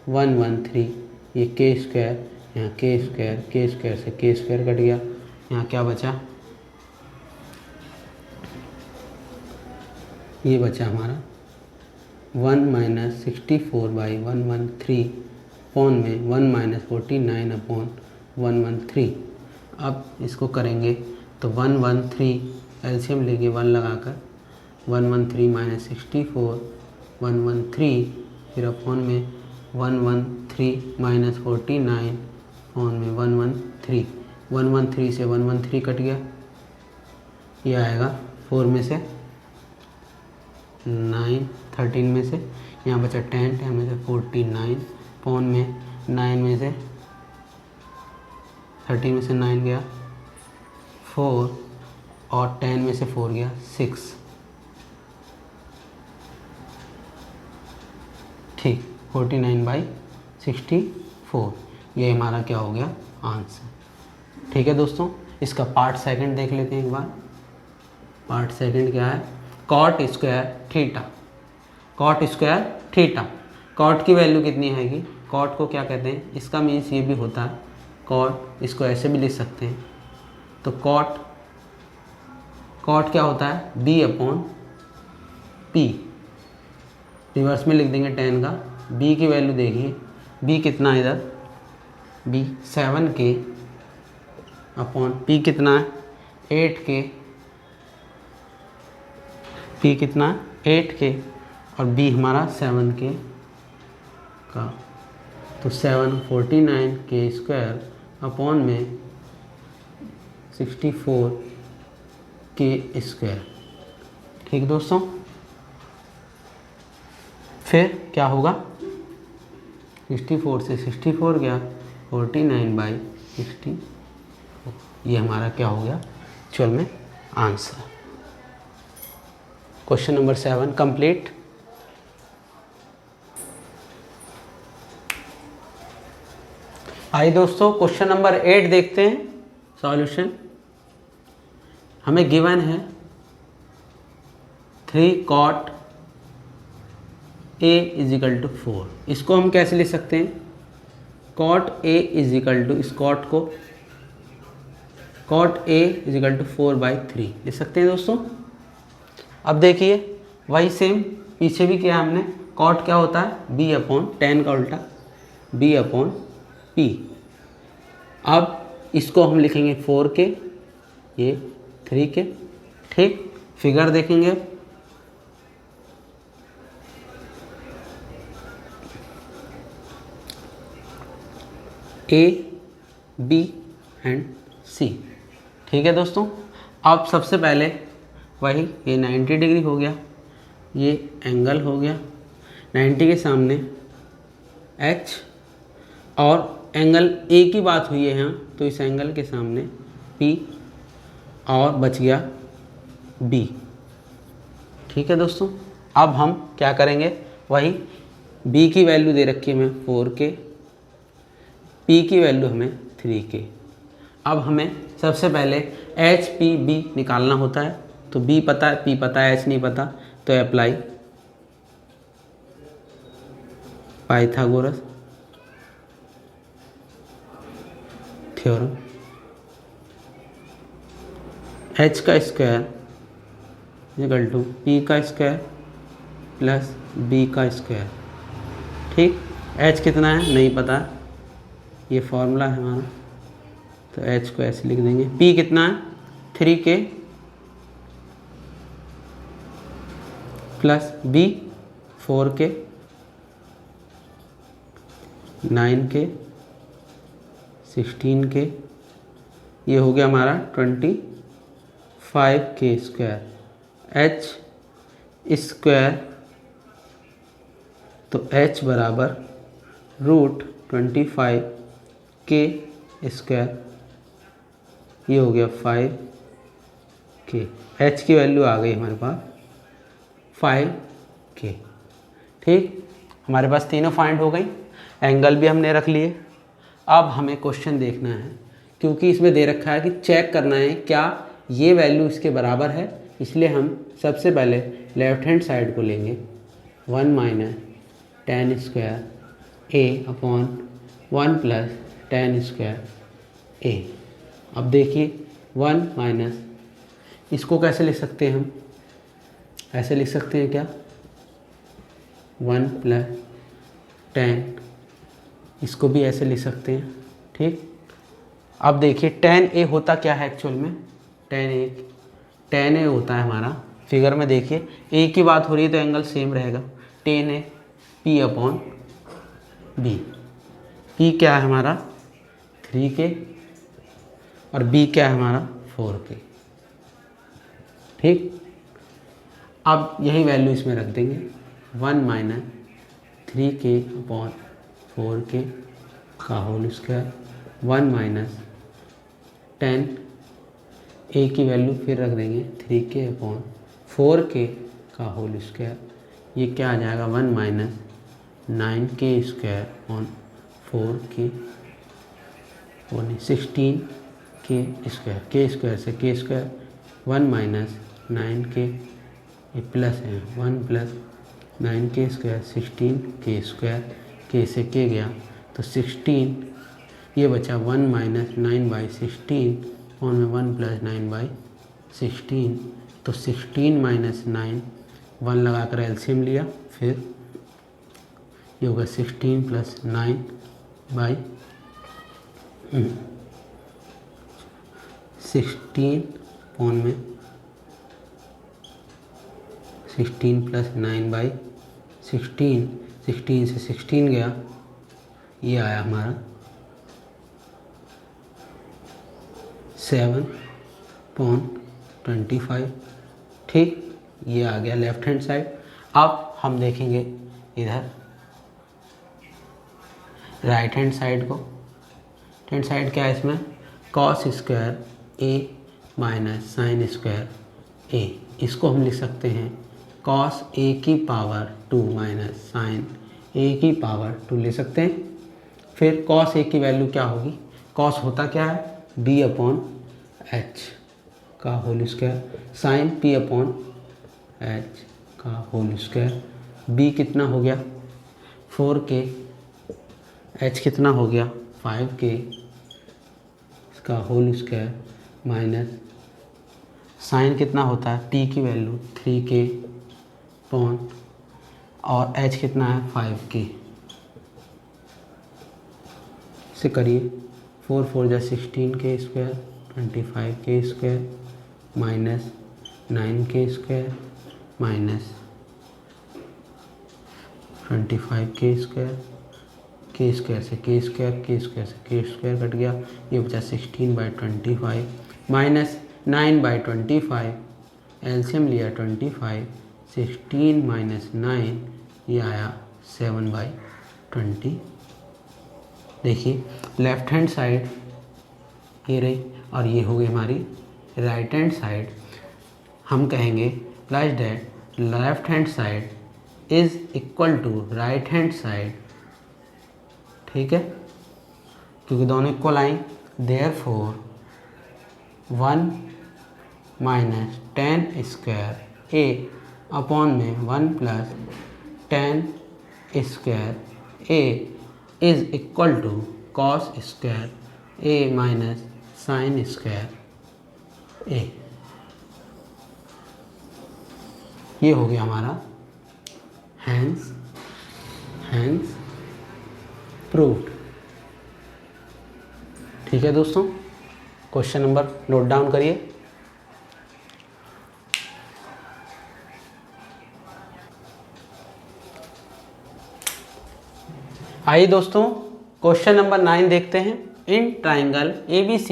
113, ये k स्क्वायर, यहाँ k स्क्वायर, k स्क्वायर से k स्क्वायर कट गया, यहाँ क्या बचा, ये बचा हमारा 1 - 64/113 अपॉन में 1 - 49 अपॉन 113। अब इसको करेंगे तो 113 एलसीएम लेंगे 1 लगाकर, 113 - 64 113, फिर अपॉन में 113 - 49 अपॉन में 113, 113 से 113 कट गया, ये आएगा 4 में से 9, 13 में से यहाँ बचा 10, 10 में से 49 अपॉन में 9 में से 13 में से 9 गया 4 और 10 में से 4 गया 6। ठीक, 49/64, ये हमारा क्या हो गया आंसर। ठीक है दोस्तों, इसका पार्ट सेकंड देख लेते हैं एक बार। पार्ट सेकंड क्या है, cot square theta. Cot square theta, cot की वैल्यू कितनी आएगी, कॉट को क्या कहते हैं, इसका मीन्स ये भी होता है कॉट, इसको ऐसे भी लिख सकते हैं। तो कॉट क्या होता है b/p, रिवर्स में लिख देंगे 10 का। b की वैल्यू देखिए, b कितना है इधर, b 7k अपॉन p कितना है 8k, p कितना है 8k और b हमारा 7k का तो 749 अपॉन में 64 ठीक दोस्तों। फिर क्या होगा, 64 से 64 गया, 49/60, ये हमारा क्या हो गया एक्चुअल में आंसर। Question number 7 complete. आइए दोस्तों क्वेश्चन नंबर 8 देखते हैं सॉल्यूशन। हमें गिवन है 3 cot A = 4। इसको हम कैसे लिख सकते हैं, cot A = इस cot को cot A = 4/3 लिख सकते हैं दोस्तों। अब देखिए वही सेम पीछे भी किया हमने। cot क्या होता है, B/tan का उल्टा, B/P। अब इसको हम लिखेंगे 4 के, ये 3 के, ठीक। फिगर देखेंगे, A, B एंड C, ठीक है दोस्तों। अब सबसे पहले वही ये 90 डिग्री हो गया, ये एंगल हो गया 90 के सामने H, और एंगल A की बात हुई है यहाँ, तो इस एंगल के सामने P, और बच गया B, ठीक है दोस्तों। अब हम क्या करेंगे, वही B की वैल्यू दे रखी है हमें 4 के, P की वैल्यू हमें 3 के। अब हमें सबसे पहले H P B निकालना होता है। तो B पता है, P पता है, H नहीं पता, तो अप्लाई पाइथागोरस थ्योरम। H का स्क्वायर = P का स्क्वायर प्लस B का स्क्वायर, ठीक। H कितना है नहीं पता, ये फॉर्मूला है हमारा, तो H को ऐसे लिख देंगे। P कितना है 3 के प्लस B 4 के, 9 के, 16 के, ये हो गया हमारा 25 के स्क्वायर। H स्क्वायर, तो H बराबर √25 के स्क्वायर, ये हो गया 5 के। H की वैल्यू आ गई हमारे पास 5 के, ठीक। हमारे पास तीनों फाइंड हो गई, एंगल भी हमने रख लिए। अब हमें क्वेश्चन देखना है, क्योंकि इसमें दे रखा है कि चेक करना है क्या ये वैल्यू इसके बराबर है, इसलिए हम सबसे पहले लेफ्ट हैंड साइड को लेंगे। 1 - tan square A/1 + tan square A। अब देखिए 1 - इसको कैसे लिख सकते हैं हम, ऐसे लिख सकते हैं क्या, 1 + tan, इसको भी ऐसे लिख सकते हैं, ठीक। अब देखिए tan A होता क्या है एक्चुअल में, tan A होता है हमारा, फिगर में देखिए A की बात हो रही है तो एंगल सेम रहेगा, tan A P/B। P क्या है हमारा 3 के, और B क्या है हमारा 4 के, ठीक। अब यही वैल्यू इसमें रख देंगे, 1 - 3 के अपॉन 4 के का होल स्क्वायर, 1 - tan A की वैल्यू फिर रख देंगे 3 के अपॉन 4 के का होल स्क्वायर, ये क्या आ जाएगा 1 - 9 के स्क्वायर अपॉन 4 के, 16 के स्क्वायर, के स्क्वायर से के स्क्वायर, 1 - 9 के, ये प्लस है 1 + 9 के स्क्वायर, 16 के स्क्वायर, के से के गया तो 16, ये बचा 1 - 9/16 और में 1 + 9/16, तो 16 - 9, 1 लगा कर एलसीएम लिया, फिर ये होगा 16 + 9/16 और में 16 + 9/16, 16 से 16 गया ये आया हमारा 7/25। ठीक, ये आ गया लेफ्ट हैंड साइड। अब हम देखेंगे इधर राइट हैंड साइड को। राइट हैंड साइड क्या है इसमें, cos square A minus sin square ए। इसको हम लिख सकते हैं कॉस ए की पावर 2 माइनस साइन ए की पावर 2 ले सकते हैं। फिर कॉस ए की वैल्यू क्या होगी, कॉस होता क्या है b/h का होल स्क्वायर, साइन p/h का होल स्क्वायर। b कितना हो गया 4k, h कितना हो गया 5k इसका होल स्क्वायर माइनस साइन कितना होता है t की वैल्यू 3k पॉन और h कितना है 5k। इसे करिए 4 4 जा 16k square 25k square minus 9k square minus 25k square, के स्क्वायर से के स्क्वायर, के स्क्वायर से के स्क्वायर कट गया, ये बचा 16/25 माइनस 9/25, एलसीएम लिया 25, 16 माइनस 9 ये आया 7/20। देखिए लेफ्ट हैंड साइड ये रही और ये हो गई हमारी राइट हैंड साइड। हम कहेंगे plus that left hand side is equal to right hand side. ठीक है, क्योंकि दोनों इक्वल आई, therefore 1 minus 10 square A upon में 1 plus 10 square A is equal to cos square A minus sin square A. ये हो गया हमारा हैंस प्रूव्ड। ठीक है दोस्तों, क्वेश्चन नंबर नोट डाउन करिए। आइए दोस्तों क्वेश्चन नंबर 9 देखते हैं। In triangle ABC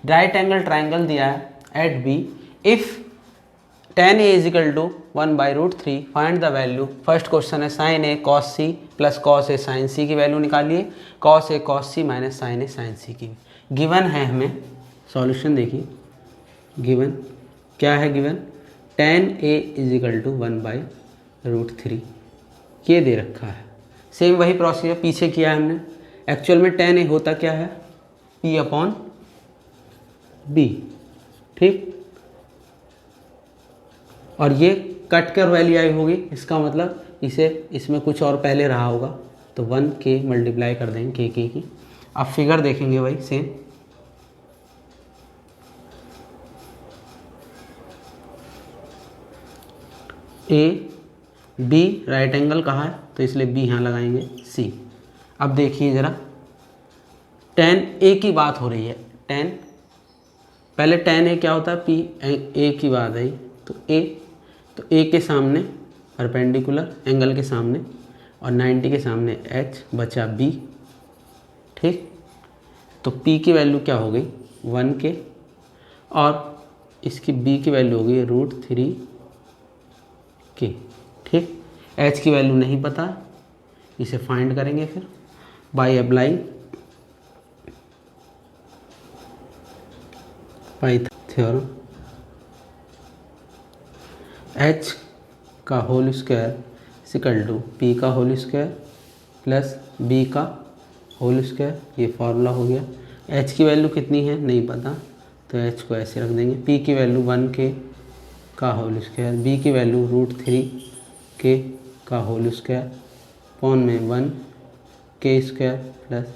right angle triangle दिया है at B, if tan A is equal to 1/√3 find the value. First question है sine A cos C plus cos A sin C की value निकालिए। cos A cos C minus sine A sin C की given है। हमें solution देखिए, given क्या है, given tan A is equal to 1/√3 ये दे रखा है। सेम वही प्रोसीजर पीछे किया है हमने। एक्चुअल में tan A होता क्या है P/B। ठीक, और ये कट कर वैल्यू आई होगी, इसका मतलब इसे इसमें कुछ और पहले रहा होगा तो 1k मल्टीप्लाई कर देंगे k की। अब फिगर देखेंगे भाई same, A B right angle कहाँ है तो इसलिए बी यहाँ लगाएंगे C। अब देखिए ज़रा tan A की बात हो रही है, tan पहले tan A क्या होता है P A की बात आई तो A के सामने परपेंडिकुलर एंगल के सामने और 90 के सामने H बचा B। ठीक, तो P की वैल्यू क्या हो गई 1k और इसकी B की वैल्यू हो गई √3k। ठीक, H की वैल्यू नहीं पता, इसे फाइंड करेंगे फिर by applying Python theorem. H का whole square equal to P का होल स्क्वायर प्लस B का होल स्क्वायर, ये फार्मूला हो गया। H की वैल्यू कितनी है नहीं पता तो H को ऐसे रख देंगे। P की वैल्यू 1k का होल स्क्वायर, B की वैल्यू √3k का होल स्क्वायर पॉन में 1k square plus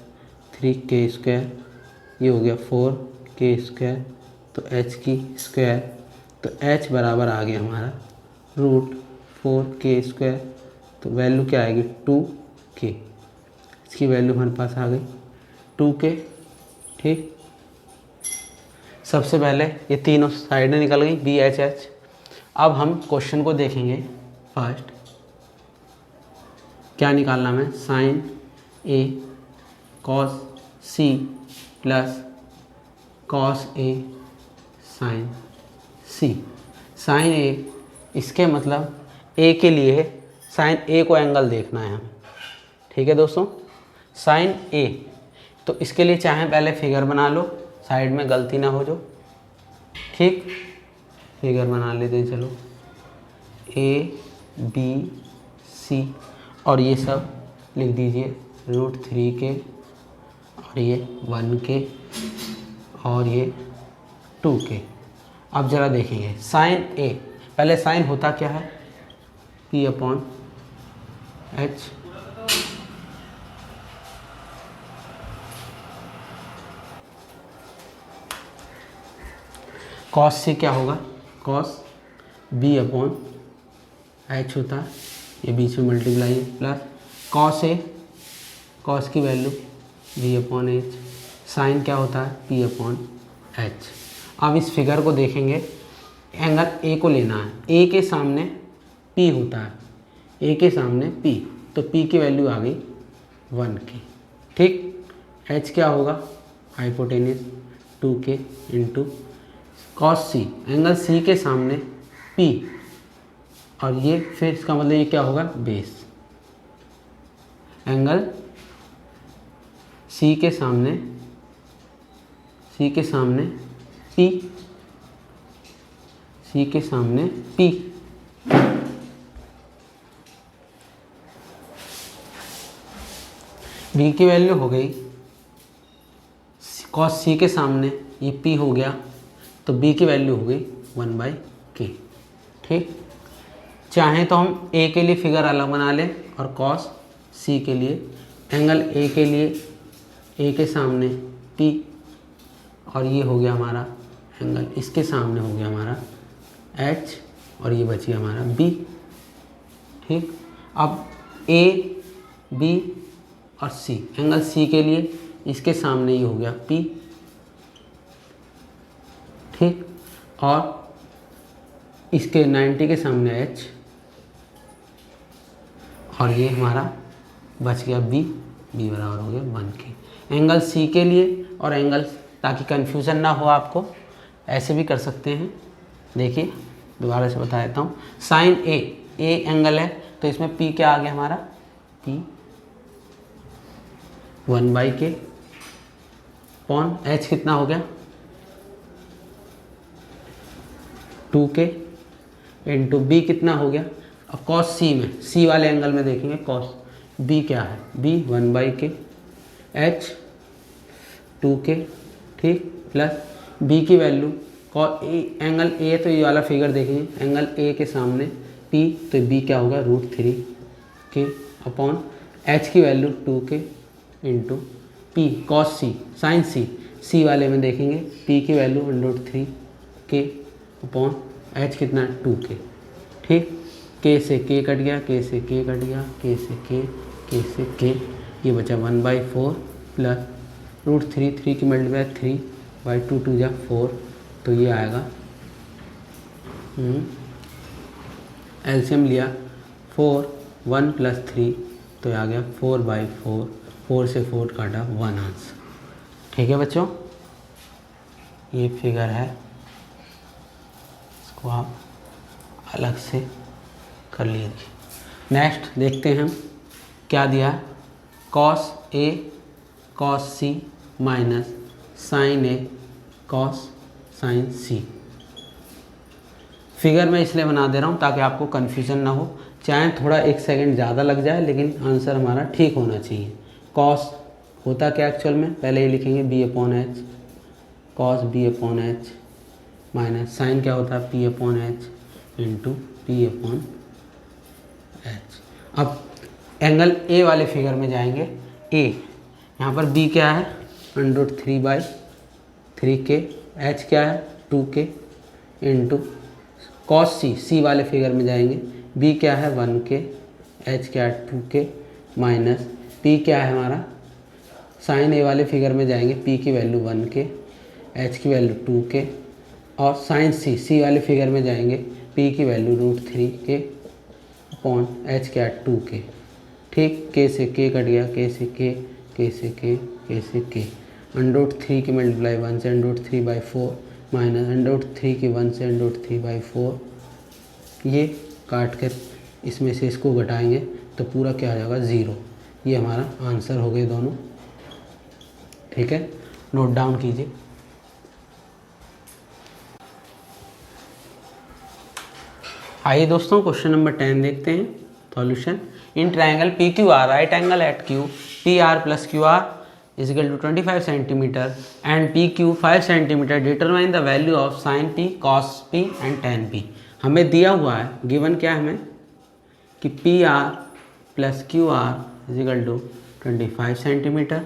3k square, ये हो गया 4k स्क्वायर। तो H की स्क्वायर तो H बराबर आ गया हमारा √4k स्क्वायर, तो वैल्यू क्या आएगी 2k। इसकी वैल्यू हमारे पास आ गई 2k। ठीक, सबसे पहले ये तीनों साइडें निकल गई BHH। अब हम क्वेश्चन को देखेंगे। फर्स्ट क्या निकालना है, sine A cos C plus cos A sine C. Sine A, इसके मतलब ए के लिए साइन ए को एंगल देखना है हमें। ठीक है दोस्तों, साइन ए, तो इसके लिए चाहे पहले फिगर बना लो, साइड में गलती ना हो जो। ठीक, फिगर बना लेते हैं, चलो ए बी सी, और ये सब लिख दीजिए √3 के, और ये 1 के, और ये 2 के। अब ज़रा देखेंगे साइन ए, पहले साइन होता क्या है, P/H। कॉस से क्या होगा, कॉस B/H होता है, ये बीच में मल्टीप्लाई है, प्लस कॉस ए, कॉस की वैल्यू B/H, साइन क्या होता है P/H। अब इस फिगर को देखेंगे, एंगल ए को लेना है, ए के सामने P होता है, ए के सामने P, तो P की वैल्यू आ गई 1 की। ठीक, H क्या होगा, हाइपोटेन्यूस 2K इंटू कॉस सी, एंगल सी के सामने P, और ये फिर इसका मतलब ये क्या होगा, बेस, एंगल सी के सामने P, सी के सामने P। B की वैल्यू हो गई, कॉस सी के सामने ये P हो गया, तो B की वैल्यू हो गई 1/K। ठीक, चाहे तो हम A के लिए फिगर अलग बना लें, और कॉस C के लिए एंगल A के लिए A के सामने P, और ये हो गया हमारा एंगल इसके सामने हो गया हमारा H, और ये बची हमारा B। ठीक, अब A B और C, एंगल C के लिए इसके सामने ये हो गया P। ठीक, और इसके 90 के सामने H, और ये हमारा बच गया B बराबर हो गया 1 के। एंगल C के लिए, और एंगल, ताकि कंफ्यूजन ना हो आपको, ऐसे भी कर सकते हैं। देखिए दोबारा से बता देता हूँ, साइन ए एंगल है, तो इसमें P क्या आ गया हमारा, P 1/K, पॉन H कितना हो गया 2K, इंटू B कितना हो गया, अब कॉस C में, C वाले एंगल में देखेंगे, कॉस B क्या है, B 1/K, H 2K। ठीक, प्लस B की वैल्यू, एंगल A, तो ये वाला फिगर देखेंगे, एंगल A के सामने P, तो B क्या होगा √3K अपॉन H की वैल्यू 2K into P cos C, sine C वाले में देखेंगे, P की वैल्यू √3K अपॉन H कितना 2K। ठीक, K से K कट गया, K से K कट गया, K से K से K, ये बचा 1/4 प्लस √3, 3 की मल्टीप्लाई 3/2, 2 जा 4, तो ये आएगा, एलसीएम लिया 4, 1 + 3, तो आ गया 4/4, 4 से 4 काटा 1 आंसर। ठीक है बच्चों, ये फिगर है, इसको आप अलग से कर लीजिए। नेक्स्ट देखते हैं हम क्या दिया है, cos A cos C minus sine A cos sine C। फिगर मैं इसलिए बना दे रहा हूँ ताकि आपको कन्फ्यूज़न ना हो, चाहे थोड़ा 1 सेकंड ज़्यादा लग जाए, लेकिन आंसर हमारा ठीक होना चाहिए। कॉस होता क्या एक्चुअल में, पहले ये लिखेंगे B/H, cos B/H minus sign क्या होता है P/H इंटू P/H। अब एंगल A वाले फिगर में जाएंगे, A यहाँ पर B क्या है √3/3K, H क्या है 2K इंटू कॉस C वाले फिगर में जाएंगे, B क्या है 1K, H क्या है 2K माइनस P क्या है हमारा, साइन A वाले फिगर में जाएंगे, P की वैल्यू 1K, H की वैल्यू 2K, और साइन C वाले फिगर में जाएंगे, P की वैल्यू √3K अपॉन H क्या है 2K। ठीक, K से K कट गया, K से K, K से K, कैसे के √3 की मल्टीप्लाई 1 से √3/4 माइनस √3 की 1 से √3/4, ये काट कर इसमें से इसको घटाएंगे तो पूरा क्या आ जाएगा 0। ये हमारा आंसर हो गए दोनों। ठीक है, नोट डाउन कीजिए। आइए दोस्तों क्वेश्चन नंबर 10 देखते हैं solution. In triangle P Q R right angle at Q P R plus Q R is equal to 25 centimetre and P Q 5 centimetre, determine the value of sine P cos P and tan P. हमें दिया हुआ है, given क्या है हमें कि P R plus Q R is equal to 25 centimetre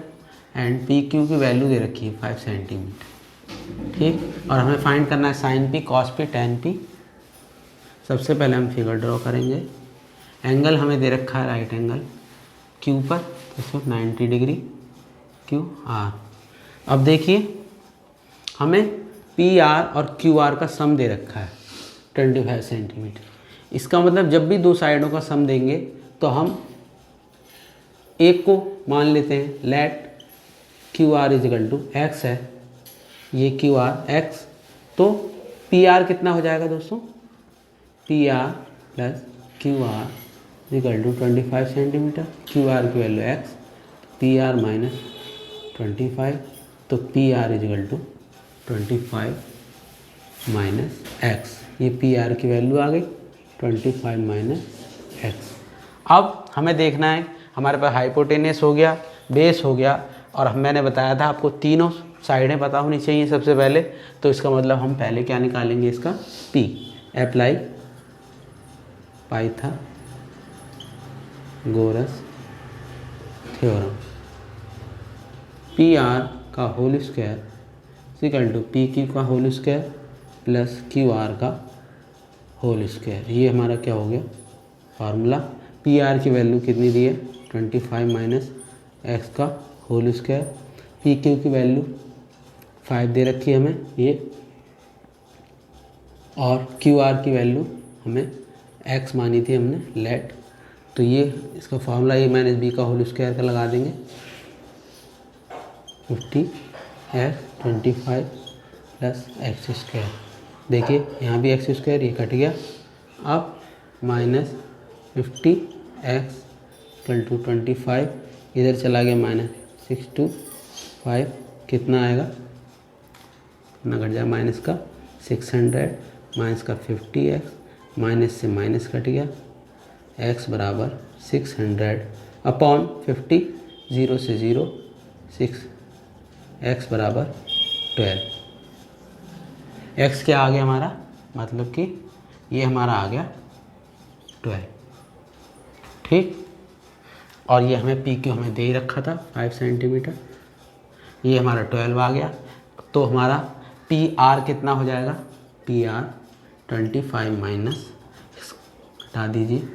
and P Q की value दे रखी है 5 सेंटीमीटर। ठीक, और हमें फाइंड करना है sine P cos P tan P. सबसे पहले हम फिगर ड्रॉ करेंगे। एंगल हमें दे रखा है राइट एंगल क्यू पर, इसमें 90 डिग्री क्यू आर। अब देखिए हमें पी आर और क्यू आर का सम दे रखा है 25 सेंटीमीटर। इसका मतलब जब भी दो साइडों का सम देंगे तो हम एक को मान लेते हैं, let Q R is equal to x है, ये क्यू आर एक्स, तो पी आर कितना हो जाएगा दोस्तों, P R plus Q R equal to 25 centimetre, Q R की value x, P R minus 25, तो P R is equal to 25 minus x. ये पी आर की वैल्यू आ गई 25 माइनस एक्स। अब हमें देखना है, हमारे पास हाइपोटेनस हो गया, बेस हो गया, और मैंने बताया था आपको तीनों साइडें पता होनी चाहिए सबसे पहले। तो इसका मतलब हम पहले क्या निकालेंगे, इसका P, apply Pythagoras theorem. P R का whole square equal to P Q का whole square plus Q R का होल स्क्वायर। ये हमारा क्या हो गया फार्मूला। पी आर की वैल्यू कितनी दी है 25 माइनस एक्स का होल स्क्वायर, पी क्यू की वैल्यू 5 दे रखी है हमें ये, और क्यू आर की वैल्यू हमें एक्स मानी थी हमने लेट, तो ये इसका फार्मूला ए माइनस बी का होल स्क्वायर का लगा देंगे 50 एक्स 25 प्लस एक्स स्क्वायर। देखिए यहाँ भी एक्स स्क्वायर ये कट गया। अब माइनस 50 एक्स इक्वल टू 25, इधर चला गया माइनस 6 to 5, कितना आएगा, कितना घट जाए माइनस का 600 माइनस का 50 एक्स, माइनस से माइनस कट गया, x बराबर 600 अपॉन 50, 0 से 0 6, x बराबर 12। x क्या आ गया हमारा, मतलब कि ये हमारा आ गया 12। ठीक, और ये हमें पी क्यू हमें दे ही रखा था 5 सेंटीमीटर, ये हमारा 12 आ गया। तो हमारा पी आर कितना हो जाएगा, पी आर 25 माइनस हटा दीजिए,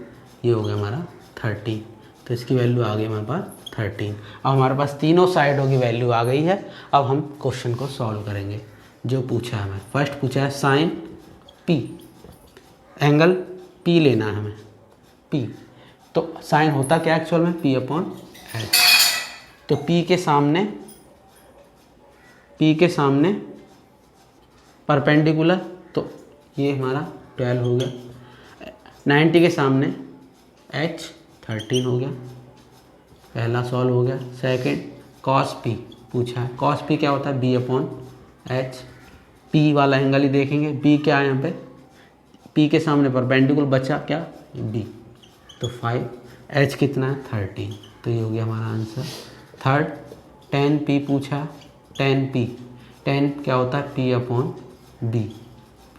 ये हो गया हमारा 13, तो इसकी वैल्यू आ गई हमारे पास 13। अब हमारे पास तीनों साइडों की वैल्यू आ गई है। अब हम क्वेश्चन को सॉल्व करेंगे। जो पूछा है हमें, फर्स्ट पूछा है साइन पी, एंगल पी लेना है हमें, पी, तो साइन होता क्या एक्चुअल में, पी अपॉन एच। तो पी के सामने परपेंडिकुलर, तो ये हमारा 12 हो गया, 90 के सामने h 13 हो गया, पहला सॉल्व हो गया। सेकंड कॉस पी पूछा है, कॉस पी क्या होता है, b अपॉन एच, पी वाला एंगल ही देखेंगे, b क्या है यहाँ पे, p के सामने परपेंडिकुलर बचा क्या b, तो 5, h कितना है 13, तो ये हो गया हमारा आंसर। थर्ड tan p पूछा, tan p, tan क्या होता है p अपॉन b,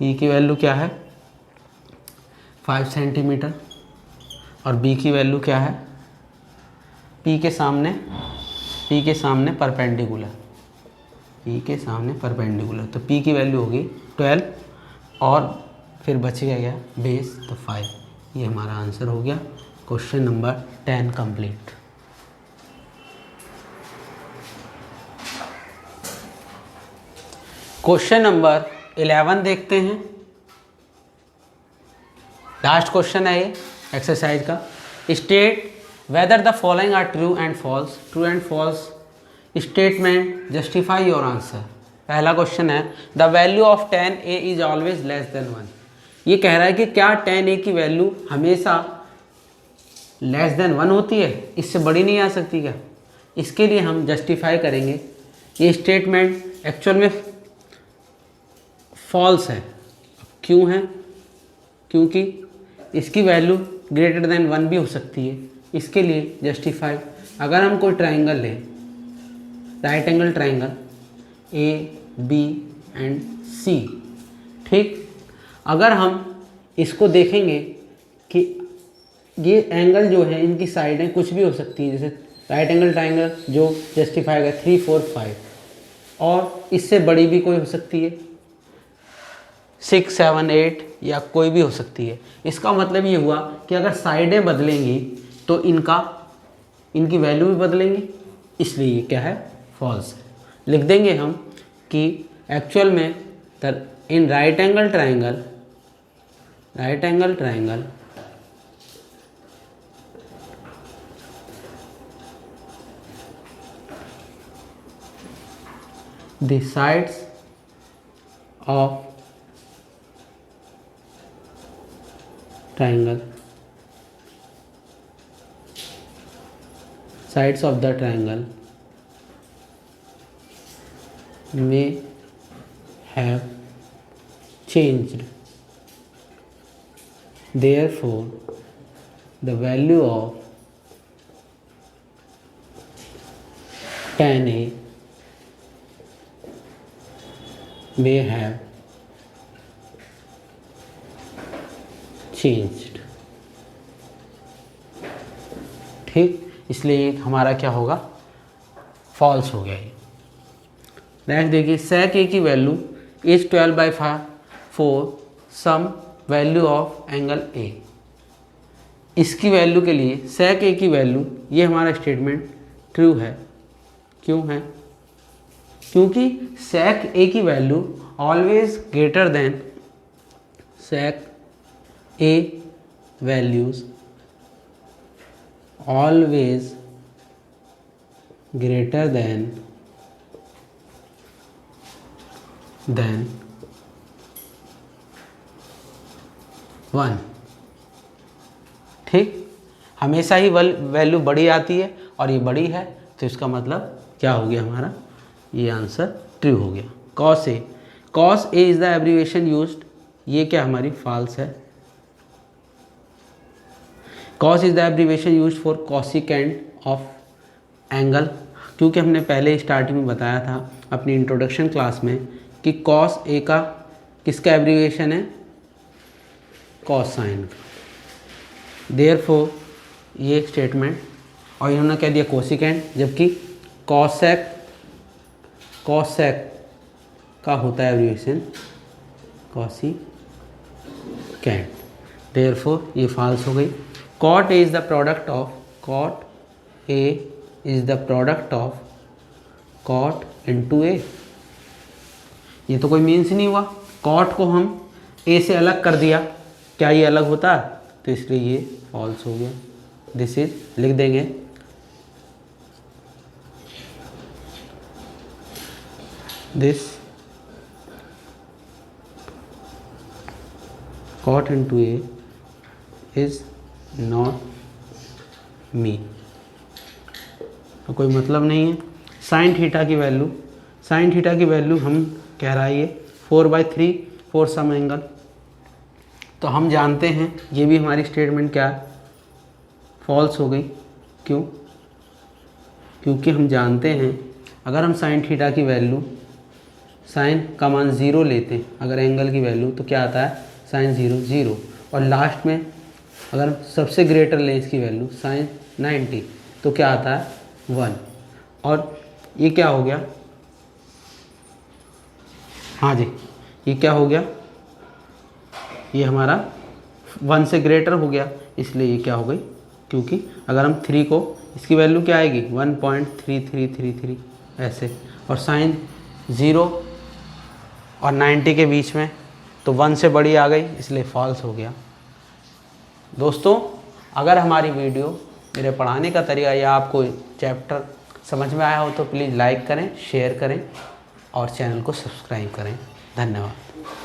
p की वैल्यू क्या है 5 सेंटीमीटर, और b की वैल्यू क्या है, p के सामने परपेंडिकुलर, p के सामने परपेंडिकुलर, तो p की वैल्यू होगी 12, और फिर बच गया बेस, तो 5। ये हमारा आंसर हो गया। Question number 10 complete. Question number 11 देखते हैं। लास्ट क्वेश्चन है ये एक्सरसाइज का। State whether the following are true and false. True and false statement justify your answer. पहला क्वेश्चन है the value of tan a is always less than 1। ये कह रहा है कि क्या tan a की वैल्यू हमेशा लेस देन 1 होती है, इससे बड़ी नहीं आ सकती क्या? इसके लिए हम जस्टिफाई करेंगे। ये स्टेटमेंट एक्चुअल में फॉल्स है। क्यों है? क्योंकि इसकी वैल्यू ग्रेटर देन 1 भी हो सकती है। इसके लिए जस्टिफाई, अगर हम कोई ट्राइंगल लें, right angle triangle A B and C, ठीक, अगर हम इसको देखेंगे कि ये एंगल जो है इनकी साइडें कुछ भी हो सकती है, जैसे राइट एंगल ट्राइंगल जो जस्टिफाई है 3 4 5, और इससे बड़ी भी कोई हो सकती है 6 7 8 या कोई भी हो सकती है। इसका मतलब ये हुआ कि अगर साइडें बदलेंगी तो इनकी वैल्यू भी बदलेंगी, इसलिए ये क्या है? फॉल्स है। लिख देंगे हम कि एक्चुअल में in right angle triangle the sides of the triangle may have changed, therefore the value of tan A may have changed। ठीक, इसलिए हमारा क्या होगा? फॉल्स हो गया ये। नेक्स्ट देखिए, sec A की value is 12/4 some value of angle A। इसकी वैल्यू के लिए sec A की वैल्यू, ये हमारा स्टेटमेंट ट्रू है। क्यों है? क्योंकि sec A की value always greater than sec A values always greater than 1। ठीक, हमेशा ही वैल्यू बड़ी आती है और ये बड़ी है, तो इसका मतलब क्या हो गया? हमारा ये आंसर ट्रू हो गया। cos A is the abbreviation used, ये क्या हमारी फॉल्स है। cos is the abbreviation used for cosecant of angle, क्योंकि हमने पहले स्टार्टिंग में बताया था अपनी इंट्रोडक्शन क्लास में कि cos A का किसका एब्रीविएशन है? कोसाइन का। देयरफॉर ये स्टेटमेंट, और इन्होंने कह दिया कोसिकेंट, जबकि कॉसेक का होता है एब्रीविएशन कोसिकेंट। देयरफॉर ये फॉल्स हो गई। cot A is the product of cot into A। ये तो कोई मीन्स ही नहीं हुआ। cot को हम A से अलग कर दिया, क्या ये अलग होता है? तो इसलिए ये फॉल्स हो गया। दिस इज, लिख देंगे this cot into A is not mean, तो कोई मतलब नहीं है। साइन थीटा की वैल्यू हम कह रहा है ये 4/3 फॉर सम एंगल, तो हम जानते हैं ये भी हमारी स्टेटमेंट क्या है? फॉल्स हो गई। क्यों? क्योंकि हम जानते हैं अगर हम साइन थीटा की वैल्यू, साइन का मान 0 लेते हैं अगर एंगल की वैल्यू, तो क्या आता है? साइन 0 और लास्ट में अगर सबसे ग्रेटर लें इसकी वैल्यू साइन 90, तो क्या आता है? 1। और ये क्या हो गया? हाँ जी, ये क्या हो गया? ये हमारा 1 से ग्रेटर हो गया, इसलिए ये क्या हो गई? क्योंकि अगर हम 3 को, इसकी वैल्यू क्या आएगी? 1.3333 ऐसे, और साइन 0 और 90 के बीच में, तो 1 से बड़ी आ गई, इसलिए फॉल्स हो गया। दोस्तों, अगर हमारी वीडियो, मेरे पढ़ाने का तरीका या आपको चैप्टर समझ में आया हो तो प्लीज़ लाइक करें, शेयर करें और चैनल को सब्सक्राइब करें। धन्यवाद।